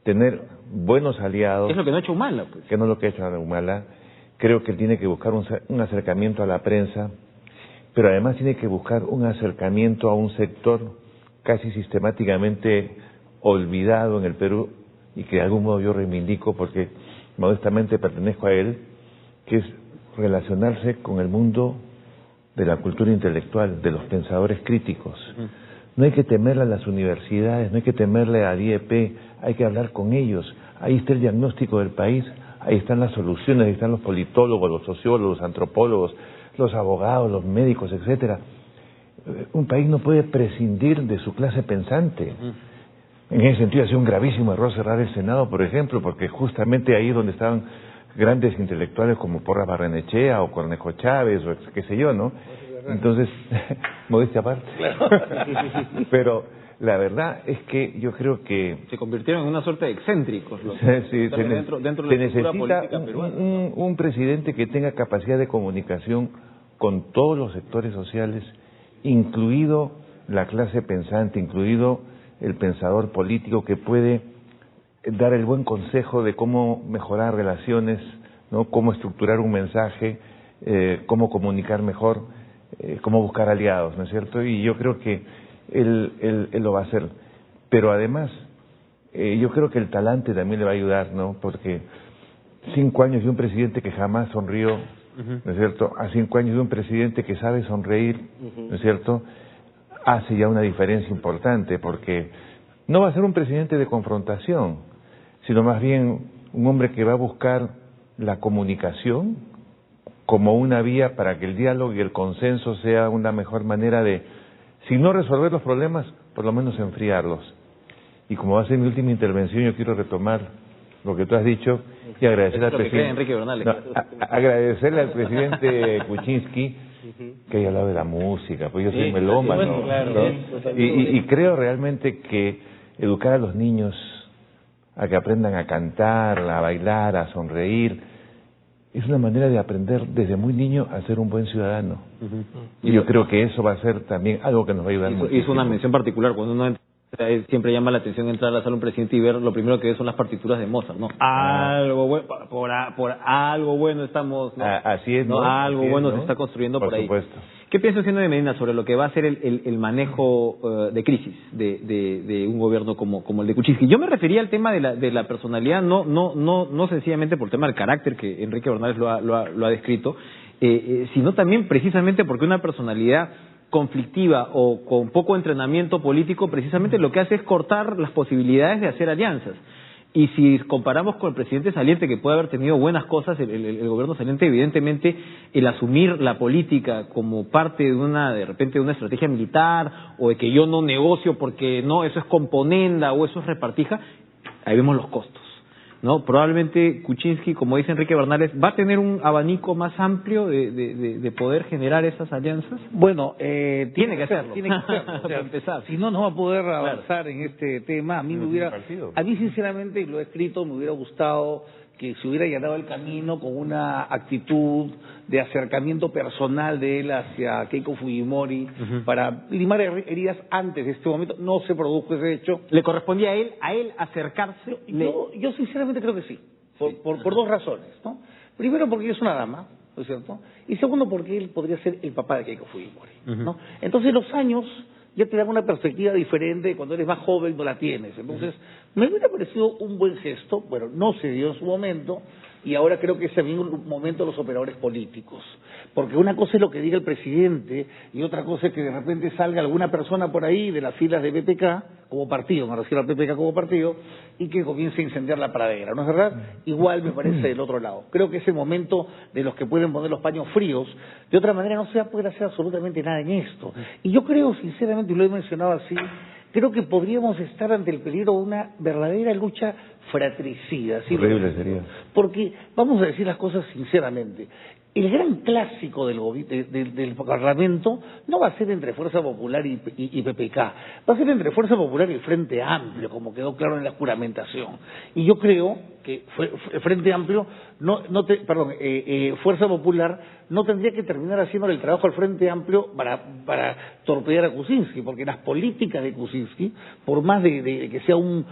tener buenos aliados. Es lo que no ha hecho Humala, pues. Que no es lo que ha hecho Humala. Creo que él tiene que buscar un acercamiento a la prensa, pero además tiene que buscar un acercamiento a un sector casi sistemáticamente olvidado en el Perú y que de algún modo yo reivindico porque modestamente pertenezco a él, que es relacionarse con el mundo de la cultura intelectual, de los pensadores críticos. No hay que temerle a las universidades, no hay que temerle a IEP, hay que hablar con ellos. Ahí está el diagnóstico del país, ahí están las soluciones, ahí están los politólogos, los sociólogos, los antropólogos, los abogados, los médicos, etcétera. Un país no puede prescindir de su clase pensante. En ese sentido ha sido un gravísimo error cerrar el Senado, por ejemplo, porque justamente ahí donde estaban grandes intelectuales como Porras Barrenechea o Cornejo Chávez o qué sé yo, ¿no? Entonces, modestia aparte. Pero la verdad es que yo creo que se convirtieron en una suerte de excéntricos los sí, dentro de la necesita política peruana. un presidente que tenga capacidad de comunicación con todos los sectores sociales, incluido la clase pensante, incluido el pensador político, que puede dar el buen consejo de cómo mejorar relaciones, ¿no? Cómo estructurar un mensaje, cómo comunicar mejor, cómo buscar aliados, ¿no es cierto? Y yo creo que él lo va a hacer. Pero además, yo creo que el talante también le va a ayudar, ¿no? Porque 5 años de un presidente que jamás sonrió, ¿no es cierto? A 5 años de un presidente que sabe sonreír, ¿no es cierto? Hace ya una diferencia importante, porque no va a ser un presidente de confrontación, sino más bien un hombre que va a buscar la comunicación como una vía para que el diálogo y el consenso sea una mejor manera de, si no resolver los problemas, por lo menos enfriarlos. Y como va a ser mi última intervención, yo quiero retomar lo que tú has dicho y agradecer al presidente. Enrique Bernal, agradecerle al presidente Kuczynski que haya hablado de la música, pues yo soy melómano, bueno, claro, ¿no? Y creo realmente que educar a los niños a que aprendan a cantar, a bailar, a sonreír, es una manera de aprender desde muy niño a ser un buen ciudadano. Y yo creo que eso va a ser también algo que nos va a ayudar mucho. Hizo una mención particular cuando uno siempre llama la atención entrar a la sala de un presidente y ver lo primero que ve son las partituras de Mozart, ¿no? Algo bueno, por algo bueno estamos, ¿no? Así es, ¿no? Algo Así es, bueno ¿no? se está construyendo por ahí. Supuesto. ¿Qué piensa usted de Medina sobre lo que va a ser el manejo de crisis de un gobierno como el de Kuczynski? Yo me refería al tema de la personalidad, no sencillamente por el tema del carácter que Enrique Bernal lo ha descrito, sino también precisamente porque una personalidad conflictiva o con poco entrenamiento político precisamente lo que hace es cortar las posibilidades de hacer alianzas. Y si comparamos con el presidente saliente, que puede haber tenido buenas cosas, el gobierno saliente, evidentemente, el asumir la política como parte de repente de una estrategia militar, o de que yo no negocio porque no, eso es componenda o eso es repartija, ahí vemos los costos, ¿no? Probablemente Kuczynski, como dice Enrique Bernales, va a tener un abanico más amplio de poder generar esas alianzas. Bueno, tiene que hacerlo. Tiene que hacerlo. O sea, empezar. Si no, no va a poder avanzar en este tema. A mí sinceramente, y lo he escrito, me hubiera gustado que se hubiera allanado el camino con una actitud de acercamiento personal de él hacia Keiko Fujimori para limar heridas antes de este momento. No se produjo ese hecho. ¿Le correspondía a él acercarse? Yo sinceramente creo que sí, por dos razones, ¿no? Primero, porque ella es una dama, ¿no es cierto? Y segundo, porque él podría ser el papá de Keiko Fujimori, ¿no? Entonces los años ya te dan una perspectiva diferente. Cuando eres más joven no la tienes. Entonces, me hubiera parecido un buen gesto, bueno, no se dio en su momento, y ahora creo que es también un momento de los operadores políticos. Porque una cosa es lo que diga el presidente, y otra cosa es que de repente salga alguna persona por ahí de las filas de PPK, como partido, me refiero a PPK como partido, y que comience a incendiar la pradera, ¿no es verdad? Igual me parece del otro lado. Creo que es el momento de los que pueden poner los paños fríos. De otra manera no se va a poder hacer absolutamente nada en esto. Y yo creo, sinceramente, y lo he mencionado así, creo que podríamos estar ante el peligro de una verdadera lucha fratricida. ¿Sí? Horrible sería. Porque, vamos a decir las cosas sinceramente, el gran clásico del Parlamento no va a ser entre Fuerza Popular y PPK, va a ser entre Fuerza Popular y el Frente Amplio, como quedó claro en la juramentación. Y yo creo que Frente Amplio, Fuerza Popular no tendría que terminar haciendo el trabajo al Frente Amplio para torpedear a Kuczynski, porque las políticas de Kuczynski, por más de que sea un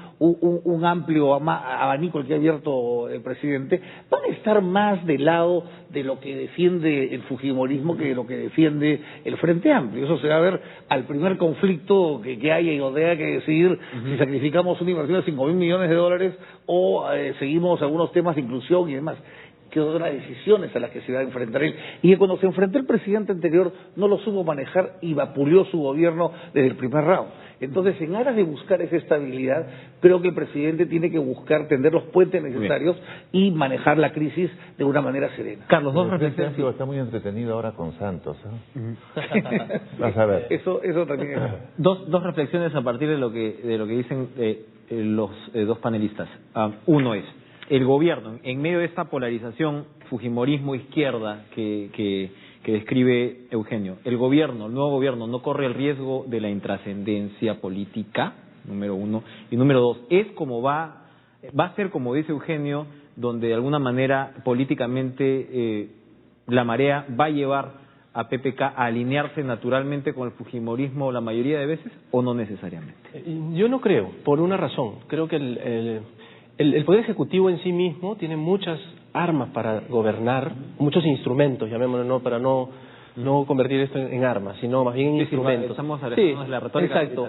amplio abanico el que ha abierto el presidente, van a estar más del lado de lo que defiende el fujimorismo que de lo que defiende el Frente Amplio. Eso se va a ver al primer conflicto que haya y donde haya que decidir si sacrificamos una inversión de $5.000 millones o seguimos algunos temas de inclusión y demás, que son las decisiones a las que se va a enfrentar él. Y que cuando se enfrentó el presidente anterior no lo supo manejar y vapuleó su gobierno desde el primer round. Entonces, en aras de buscar esa estabilidad, creo que el presidente tiene que buscar tender los puentes necesarios y manejar la crisis de una manera serena. Carlos, dos reflexiones. Está muy entretenido ahora con Santos, ¿eh? Vas a ver. Eso también es. Dos reflexiones a partir de lo que dicen los dos panelistas. Uno es, el gobierno, en medio de esta polarización fujimorismo-izquierda que que describe Eugenio. El nuevo gobierno, no corre el riesgo de la intrascendencia política, número uno. Y número dos, va a ser, como dice Eugenio, donde de alguna manera políticamente la marea va a llevar a PPK a alinearse naturalmente con el fujimorismo la mayoría de veces, o no necesariamente. Yo no creo, por una razón. Creo que el Poder Ejecutivo en sí mismo tiene muchas armas para gobernar, muchos instrumentos, llamémoslo, ¿no? Para no convertir esto en armas, sino más bien en instrumentos. Estamos alejándonos de la retórica. Exacto,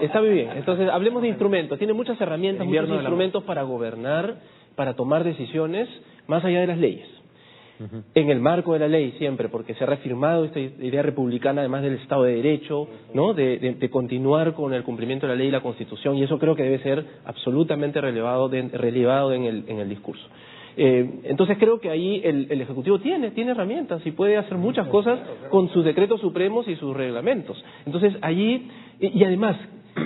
está muy bien. Entonces, hablemos de instrumentos. Tiene muchas herramientas, muchos instrumentos para gobernar, para tomar decisiones, más allá de las leyes. En el marco de la ley siempre, porque se ha reafirmado esta idea republicana, además del Estado de Derecho, ¿no? de continuar con el cumplimiento de la ley y la Constitución, y eso creo que debe ser absolutamente relevado en el discurso. Entonces creo que ahí el Ejecutivo tiene herramientas y puede hacer muchas cosas con sus decretos supremos y sus reglamentos. Entonces allí, y además,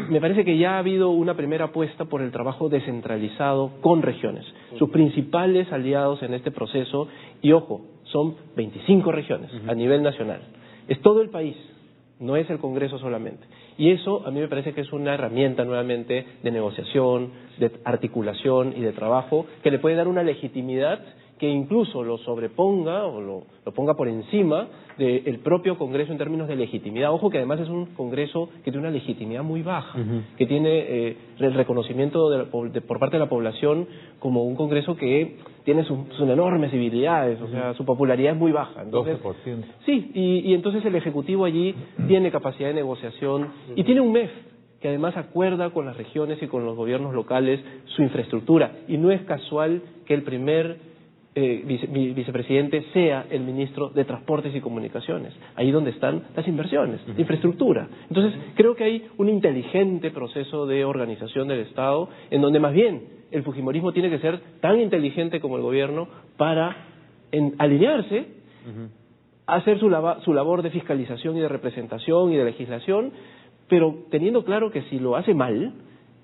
me parece que ya ha habido una primera apuesta por el trabajo descentralizado con regiones. Sus principales aliados en este proceso, y ojo, son 25 regiones a nivel nacional. Es todo el país, no es el Congreso solamente. Y eso a mí me parece que es una herramienta nuevamente de negociación, de articulación y de trabajo que le puede dar una legitimidad que incluso lo sobreponga o lo ponga por encima del propio Congreso en términos de legitimidad. Ojo que además es un Congreso que tiene una legitimidad muy baja, que tiene el reconocimiento por parte de la población como un Congreso que tiene sus enormes debilidades, o sea, su popularidad es muy baja. Entonces, 12%. Sí, y entonces el Ejecutivo allí tiene capacidad de negociación y tiene un MEF que además acuerda con las regiones y con los gobiernos locales su infraestructura. Y no es casual que el primer vicepresidente sea el ministro de Transportes y Comunicaciones, ahí donde están las inversiones, de infraestructura. Entonces, creo que hay un inteligente proceso de organización del Estado, en donde más bien el fujimorismo tiene que ser tan inteligente como el gobierno para alinearse, hacer su labor de fiscalización y de representación y de legislación, pero teniendo claro que si lo hace mal,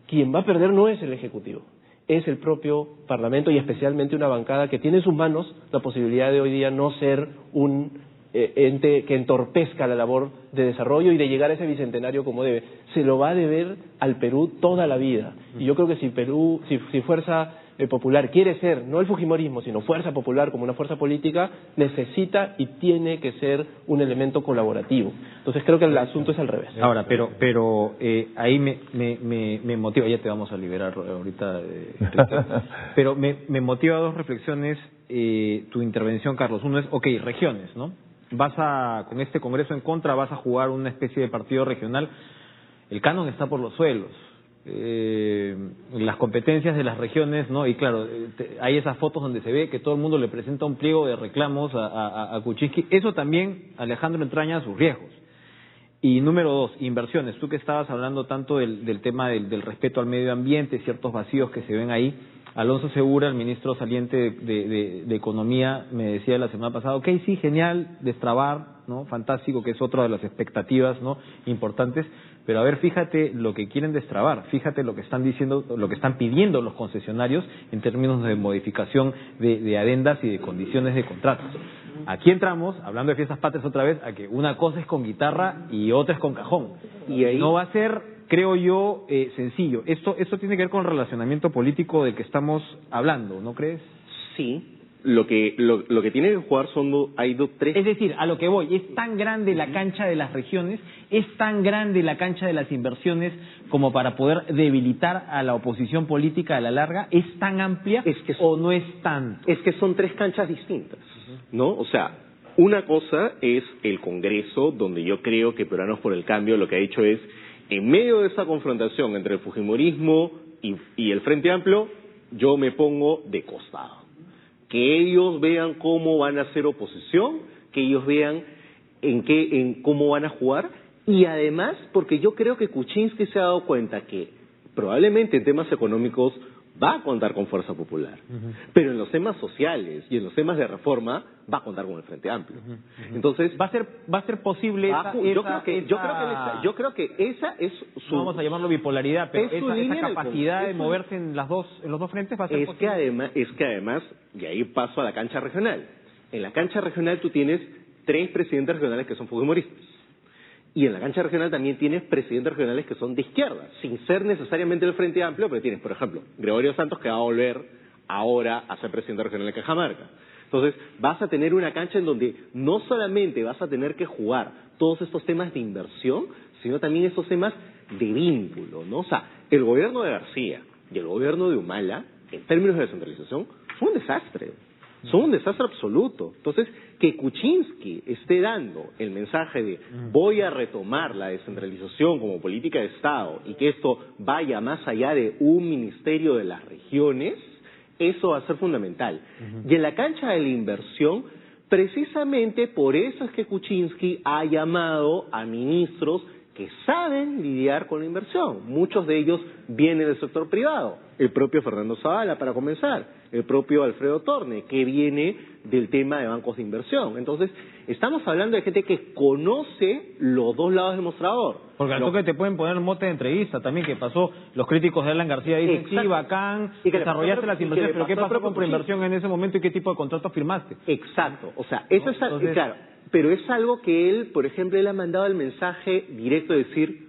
quien va a perder no es el Ejecutivo, es el propio Parlamento y especialmente una bancada que tiene en sus manos la posibilidad de hoy día no ser un ente que entorpezca la labor de desarrollo y de llegar a ese bicentenario como debe. Se lo va a deber al Perú toda la vida. Y yo creo que si Fuerza Popular quiere ser, no el fujimorismo, sino Fuerza Popular como una fuerza política, necesita y tiene que ser un elemento colaborativo. Entonces creo que el asunto es al revés. Ahora, pero ahí me motiva, ya te vamos a liberar ahorita, pero me motiva dos reflexiones tu intervención, Carlos. Uno es, regiones, ¿no? Con este Congreso en contra, vas a jugar una especie de partido regional. El canon está por los suelos. Las competencias de las regiones, ¿no? Y claro, hay esas fotos donde se ve que todo el mundo le presenta un pliego de reclamos a Kuczynski. Eso también, Alejandro, entraña sus riesgos. Y número dos, inversiones. Tú que estabas hablando tanto del tema del respeto al medio ambiente, ciertos vacíos que se ven ahí. Alonso Segura, el ministro saliente de Economía, me decía la semana pasada, sí, genial, destrabar, ¿no? Fantástico, que es otra de las expectativas, ¿no? Importantes. Pero a ver, fíjate lo que quieren destrabar, fíjate lo que están diciendo, lo que están pidiendo los concesionarios en términos de modificación de adendas y de condiciones de contratos. Aquí entramos, hablando de fiestas patrias otra vez, a que una cosa es con guitarra y otra es con cajón. Y ahí no va a ser, creo yo, sencillo. Esto tiene que ver con el relacionamiento político del que estamos hablando, ¿no crees? Sí. Lo que tiene que jugar hay tres... Es decir, a lo que voy, es tan grande la cancha de las regiones, es tan grande la cancha de las inversiones como para poder debilitar a la oposición política a la larga, ¿es tan amplia o no es tanto? Es que son tres canchas distintas, ¿no? O sea, una cosa es el Congreso, donde yo creo que Peruanos por el Cambio lo que ha hecho es, en medio de esa confrontación entre el fujimorismo y el Frente Amplio, yo me pongo de costado. Que ellos vean cómo van a hacer oposición, que ellos vean en cómo van a jugar, y además porque yo creo que Kuczynski se ha dado cuenta que probablemente en temas económicos va a contar con Fuerza Popular, pero en los temas sociales y en los temas de reforma va a contar con el Frente Amplio. Entonces va a ser posible yo creo que esa es su, no vamos a llamarlo bipolaridad, pero esa capacidad de moverse en los dos frentes va a ser posible. Es que además, y ahí paso a la cancha regional. En la cancha regional tú tienes 3 presidentes regionales que son fujimoristas. Y en la cancha regional también tienes presidentes regionales que son de izquierda, sin ser necesariamente del Frente Amplio, pero tienes, por ejemplo, Gregorio Santos, que va a volver ahora a ser presidente regional de Cajamarca. Entonces, vas a tener una cancha en donde no solamente vas a tener que jugar todos estos temas de inversión, sino también estos temas de vínculo, ¿no? O sea, el gobierno de García y el gobierno de Humala, en términos de descentralización, son un desastre. Son un desastre absoluto. Entonces, que Kuczynski esté dando el mensaje de voy a retomar la descentralización como política de Estado y que esto vaya más allá de un ministerio de las regiones, eso va a ser fundamental. Y en la cancha de la inversión, precisamente por eso es que Kuczynski ha llamado a ministros que saben lidiar con la inversión. Muchos de ellos vienen del sector privado. El propio Fernando Zavala, para comenzar. El propio Alfredo Torne, que viene del tema de bancos de inversión. Entonces, estamos hablando de gente que conoce los dos lados del mostrador. Porque al toque te pueden poner mote de entrevista también, que pasó, los críticos de Alan García dicen, Exacto. sí, bacán, Y que desarrollaste las inversiones, pero ¿qué pasó con Kuczynski? Proinversión en ese momento y qué tipo de contrato firmaste? Exacto. O sea, eso es... Entonces, claro, pero es algo que él, por ejemplo, él ha mandado el mensaje directo de decir,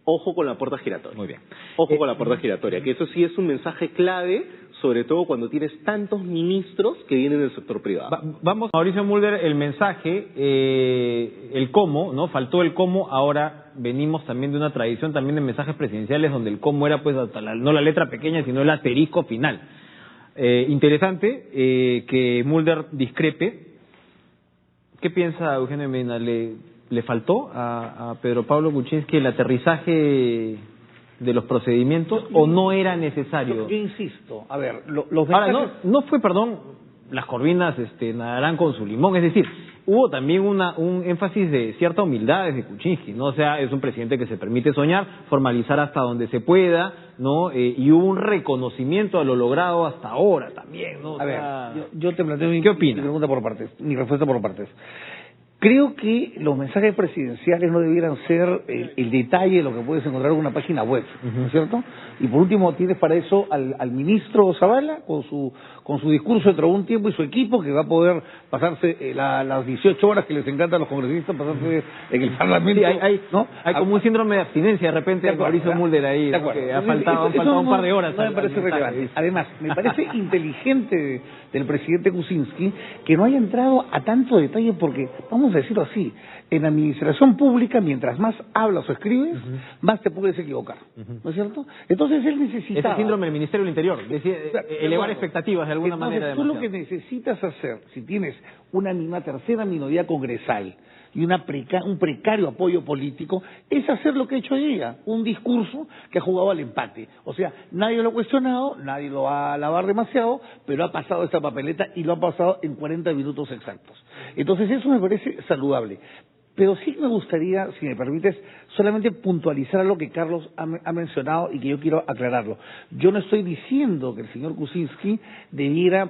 ojo con la puerta giratoria. Muy bien. Ojo con la puerta giratoria, que eso sí es un mensaje clave, sobre todo cuando tienes tantos ministros que vienen del sector privado. Vamos, Mauricio Mulder, el mensaje, el cómo, ¿no? Faltó el cómo, ahora venimos también de una tradición también de mensajes presidenciales donde el cómo era pues hasta no la letra pequeña, sino el asterisco final. Interesante que Mulder discrepe. ¿Qué piensa Eugenio Medina? ¿Le faltó a Pedro Pablo Kuczynski el aterrizaje de los procedimientos o no era necesario? Yo insisto, a ver, los Ahora, mensajes... no fue, perdón, las corvinas nadarán con su limón, es decir, hubo también un énfasis de cierta humildad desde Kuczynski, ¿no? O sea, es un presidente que se permite soñar, formalizar hasta donde se pueda, ¿no? Y hubo un reconocimiento a lo logrado hasta ahora también, ¿no? A ver, yo te planteo ¿qué opina? mi pregunta por partes, mi respuesta por partes. Creo que los mensajes presidenciales no debieran ser el detalle de lo que puedes encontrar en una página web, ¿no es cierto? Y por último tienes para eso al ministro Zavala con su discurso dentro de un tiempo y su equipo que va a poder pasarse las 18 horas que les encanta a los congresistas pasarse en el Parlamento. Sí, ¿no? hay como un síndrome de abstinencia de repente de Mauricio Mulder ahí, ¿no? Que ha faltado un par de horas. No me parece relevante. Además, me parece inteligente del presidente Kuczynski que no haya entrado a tanto detalle porque, vamos a decirlo así, en administración pública, mientras más hablas o escribes, más te puedes equivocar, ¿no es cierto? Entonces él necesitaba... Ese síndrome del Ministerio del Interior, elevar expectativas de alguna manera. Tú lo que necesitas hacer, si tienes una tercera minoría congresal y un precario apoyo político, es hacer lo que ha hecho ella, un discurso que ha jugado al empate. O sea, nadie lo ha cuestionado, nadie lo va a alabar demasiado, pero ha pasado esta papeleta y lo ha pasado en 40 minutos exactos. Entonces eso me parece saludable. Pero sí me gustaría, si me permites, solamente puntualizar lo que Carlos ha mencionado y que yo quiero aclararlo. Yo no estoy diciendo que el señor Kuczynski debiera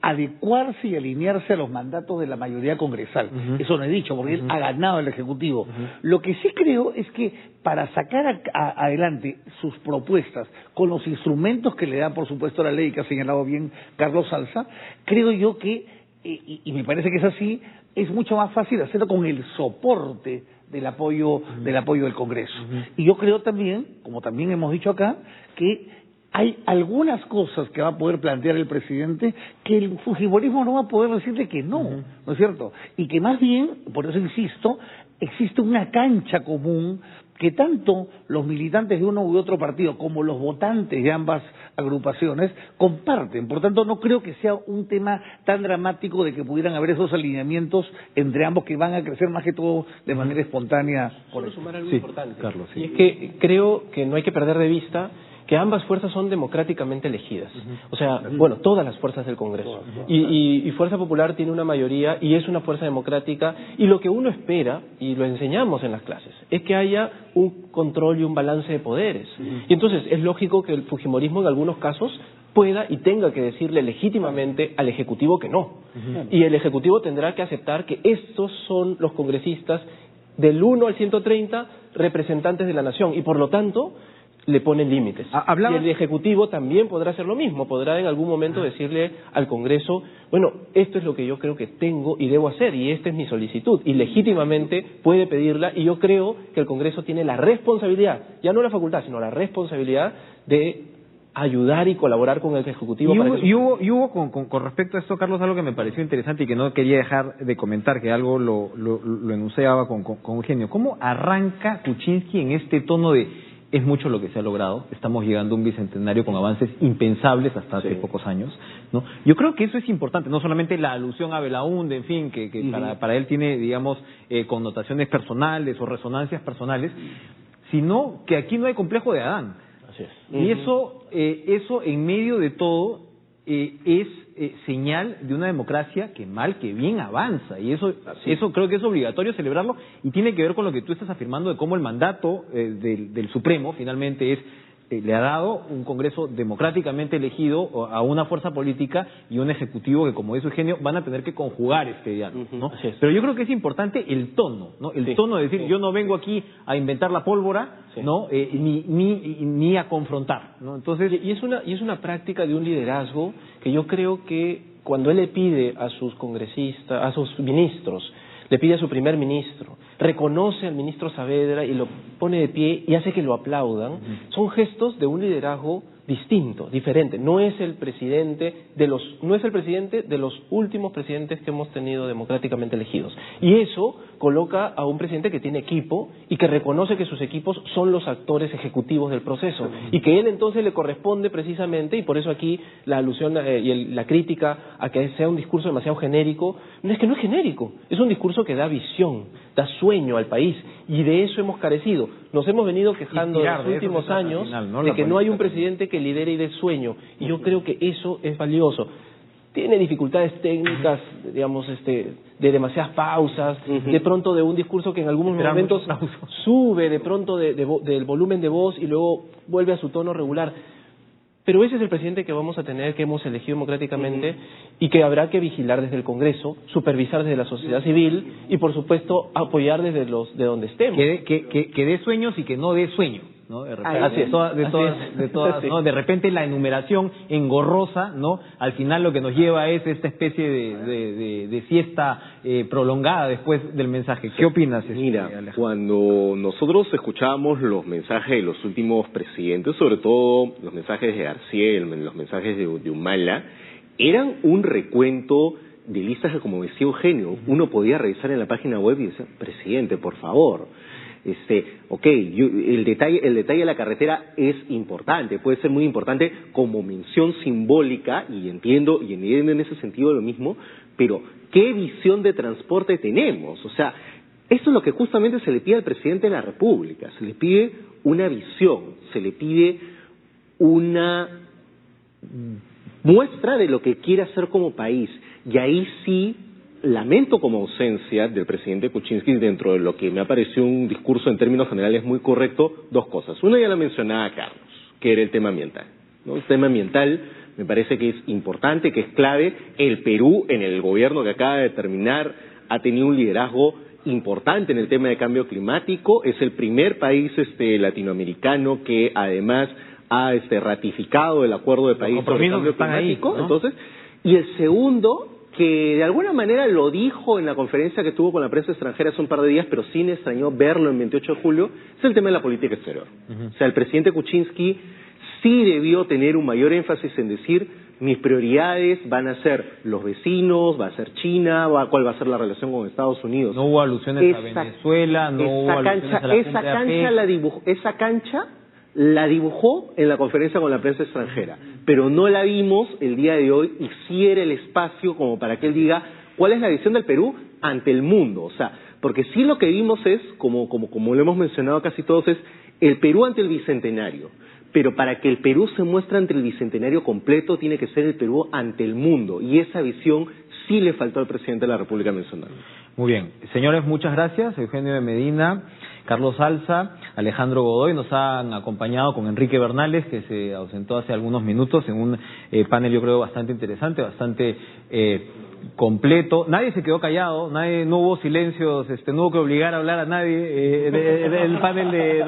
adecuarse y alinearse a los mandatos de la mayoría congresal. Eso no he dicho, porque él ha ganado el Ejecutivo. Lo que sí creo es que para sacar adelante sus propuestas con los instrumentos que le da, por supuesto, la ley que ha señalado bien Carlos Salza, creo yo que, y me parece que es así, es mucho más fácil hacerlo con el soporte del apoyo del Congreso. Y yo creo también, como también hemos dicho acá, que hay algunas cosas que va a poder plantear el presidente que el fujimorismo no va a poder decirle que no, ¿no es cierto? Y que más bien, por eso insisto, existe una cancha común que tanto los militantes de uno u otro partido como los votantes de ambas agrupaciones comparten. Por tanto, no creo que sea un tema tan dramático de que pudieran haber esos alineamientos entre ambos que van a crecer más que todo de manera espontánea. Solo sumar algo Sí, importante, Carlos, sí. y es que creo que no hay que perder de vista que ambas fuerzas son democráticamente elegidas. O sea, bueno, todas las fuerzas del Congreso. Y Fuerza Popular tiene una mayoría y es una fuerza democrática. Y lo que uno espera, y lo enseñamos en las clases, es que haya un control y un balance de poderes. Y entonces es lógico que el fujimorismo en algunos casos pueda y tenga que decirle legítimamente al Ejecutivo que no. Y el Ejecutivo tendrá que aceptar que estos son los congresistas del 1 al 130 representantes de la nación. Y por lo tanto, le ponen límites. Hablaba... Y el Ejecutivo también podrá hacer lo mismo, podrá en algún momento decirle al Congreso, bueno, esto es lo que yo creo que tengo y debo hacer, y esta es mi solicitud, y legítimamente puede pedirla, y yo creo que el Congreso tiene la responsabilidad, ya no la facultad, sino la responsabilidad de ayudar y colaborar con el Ejecutivo. Y hubo con respecto a esto, Carlos, algo que me pareció interesante y que no quería dejar de comentar, que algo lo enunciaba con Eugenio. ¿Cómo arranca Kuczynski en este tono de es mucho lo que se ha logrado, estamos llegando a un bicentenario con avances impensables hasta hace pocos años, ¿no? Yo creo que eso es importante, no solamente la alusión a Belaúnde, en fin, que para él tiene, digamos, connotaciones personales o resonancias personales, sino que aquí no hay complejo de Adán. Así es. Y eso en medio de todo es señal de una democracia que mal que bien avanza, y eso creo que es obligatorio celebrarlo, y tiene que ver con lo que tú estás afirmando de cómo el mandato del Supremo finalmente es le ha dado un Congreso democráticamente elegido a una fuerza política y un Ejecutivo que, como dice Eugenio, van a tener que conjugar este diálogo, ¿no? Pero yo creo que es importante el tono, ¿no? El tono de decir, yo no vengo aquí a inventar la pólvora, ¿no? Ni a confrontar, ¿no? Entonces, y es una práctica de un liderazgo que yo creo que cuando él le pide a sus congresistas, a sus ministros, le pide a su primer ministro, reconoce al ministro Saavedra y lo pone de pie y hace que lo aplaudan, son gestos de un liderazgo distinto, diferente. No es el presidente de los últimos presidentes que hemos tenido democráticamente elegidos. Y eso coloca a un presidente que tiene equipo y que reconoce que sus equipos son los actores ejecutivos del proceso y que él entonces le corresponde precisamente, y por eso aquí la alusión y la crítica a que sea un discurso demasiado genérico, no es que no es genérico, es un discurso que da visión, da sueño al país, y de eso hemos carecido. Nos hemos venido quejando en los últimos años final, ¿no? de que no hay un presidente que lidere y dé sueño, y yo creo que eso es valioso. Tiene dificultades técnicas, digamos, de demasiadas pausas, de pronto de un discurso que en algunos momentos sube de pronto del volumen de voz y luego vuelve a su tono regular. Pero ese es el presidente que vamos a tener, que hemos elegido democráticamente y que habrá que vigilar desde el Congreso, supervisar desde la sociedad civil y, por supuesto, apoyar desde de donde estemos. Que dé sueños y que no dé sueño, ¿no? De repente, ¿no? De repente la enumeración engorrosa, ¿no? Al final lo que nos lleva es esta especie de siesta prolongada después del mensaje. ¿Qué opinas? Mira, Alejandro? cuando nosotros escuchábamos los mensajes de los últimos presidentes, sobre todo los mensajes de García, los mensajes de Humala, eran un recuento de listas que, como decía Eugenio, uno podía revisar en la página web y decir, presidente, por favor, el detalle de la carretera es importante, puede ser muy importante como mención simbólica, y entiendo en ese sentido lo mismo, pero ¿qué visión de transporte tenemos? O sea, esto es lo que justamente se le pide al presidente de la República, se le pide una visión, se le pide una muestra de lo que quiere hacer como país, y ahí sí lamento como ausencia del presidente Kuczynski dentro de lo que me ha parecido un discurso en términos generales muy correcto, dos cosas. Una ya la mencionaba Carlos, que era el tema ambiental, ¿no? El tema ambiental me parece que es importante, que es clave. El Perú, en el gobierno que acaba de terminar, ha tenido un liderazgo importante en el tema de cambio climático. Es el primer país latinoamericano que además ha ratificado el Acuerdo de París sobre el cambio climático. Ahí, ¿no? Entonces, y el segundo, que de alguna manera lo dijo en la conferencia que tuvo con la prensa extranjera hace un par de días, pero sí me extrañó verlo el 28 de julio, es el tema de la política exterior. O sea, el presidente Kuczynski sí debió tener un mayor énfasis en decir, mis prioridades van a ser los vecinos, va a ser China, cuál va a ser la relación con Estados Unidos. No hubo alusiones a Venezuela, no hubo alusiones a la esa cancha la dibujó en la conferencia con la prensa extranjera, pero no la vimos el día de hoy, y sí era el espacio como para que él diga cuál es la visión del Perú ante el mundo. O sea, porque sí lo que vimos es, como lo hemos mencionado casi todos, es el Perú ante el Bicentenario. Pero para que el Perú se muestre ante el Bicentenario completo, tiene que ser el Perú ante el mundo, y esa visión sí le faltó al presidente de la República mencionar. Muy bien. Señores, muchas gracias. Eugenio de Medina, Carlos Salza, Alejandro Godoy nos han acompañado con Enrique Bernales, que se ausentó hace algunos minutos en un panel, yo creo, bastante interesante, bastante completo. Nadie se quedó callado, no hubo silencios, no hubo que obligar a hablar a nadie del panel de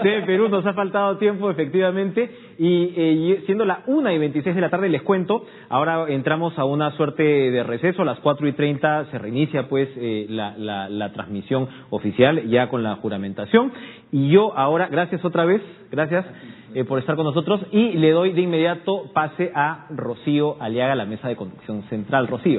TV Perú. Nos ha faltado tiempo, efectivamente, y siendo la 1:26 de la tarde, les cuento, ahora entramos a una suerte de receso. A las 4:30 se reinicia pues la transmisión oficial, ya con la juramentación, y yo ahora, gracias otra vez, gracias por estar con nosotros, y le doy de inmediato pase a Rocío Aliaga, la mesa de conducción central. Rocío.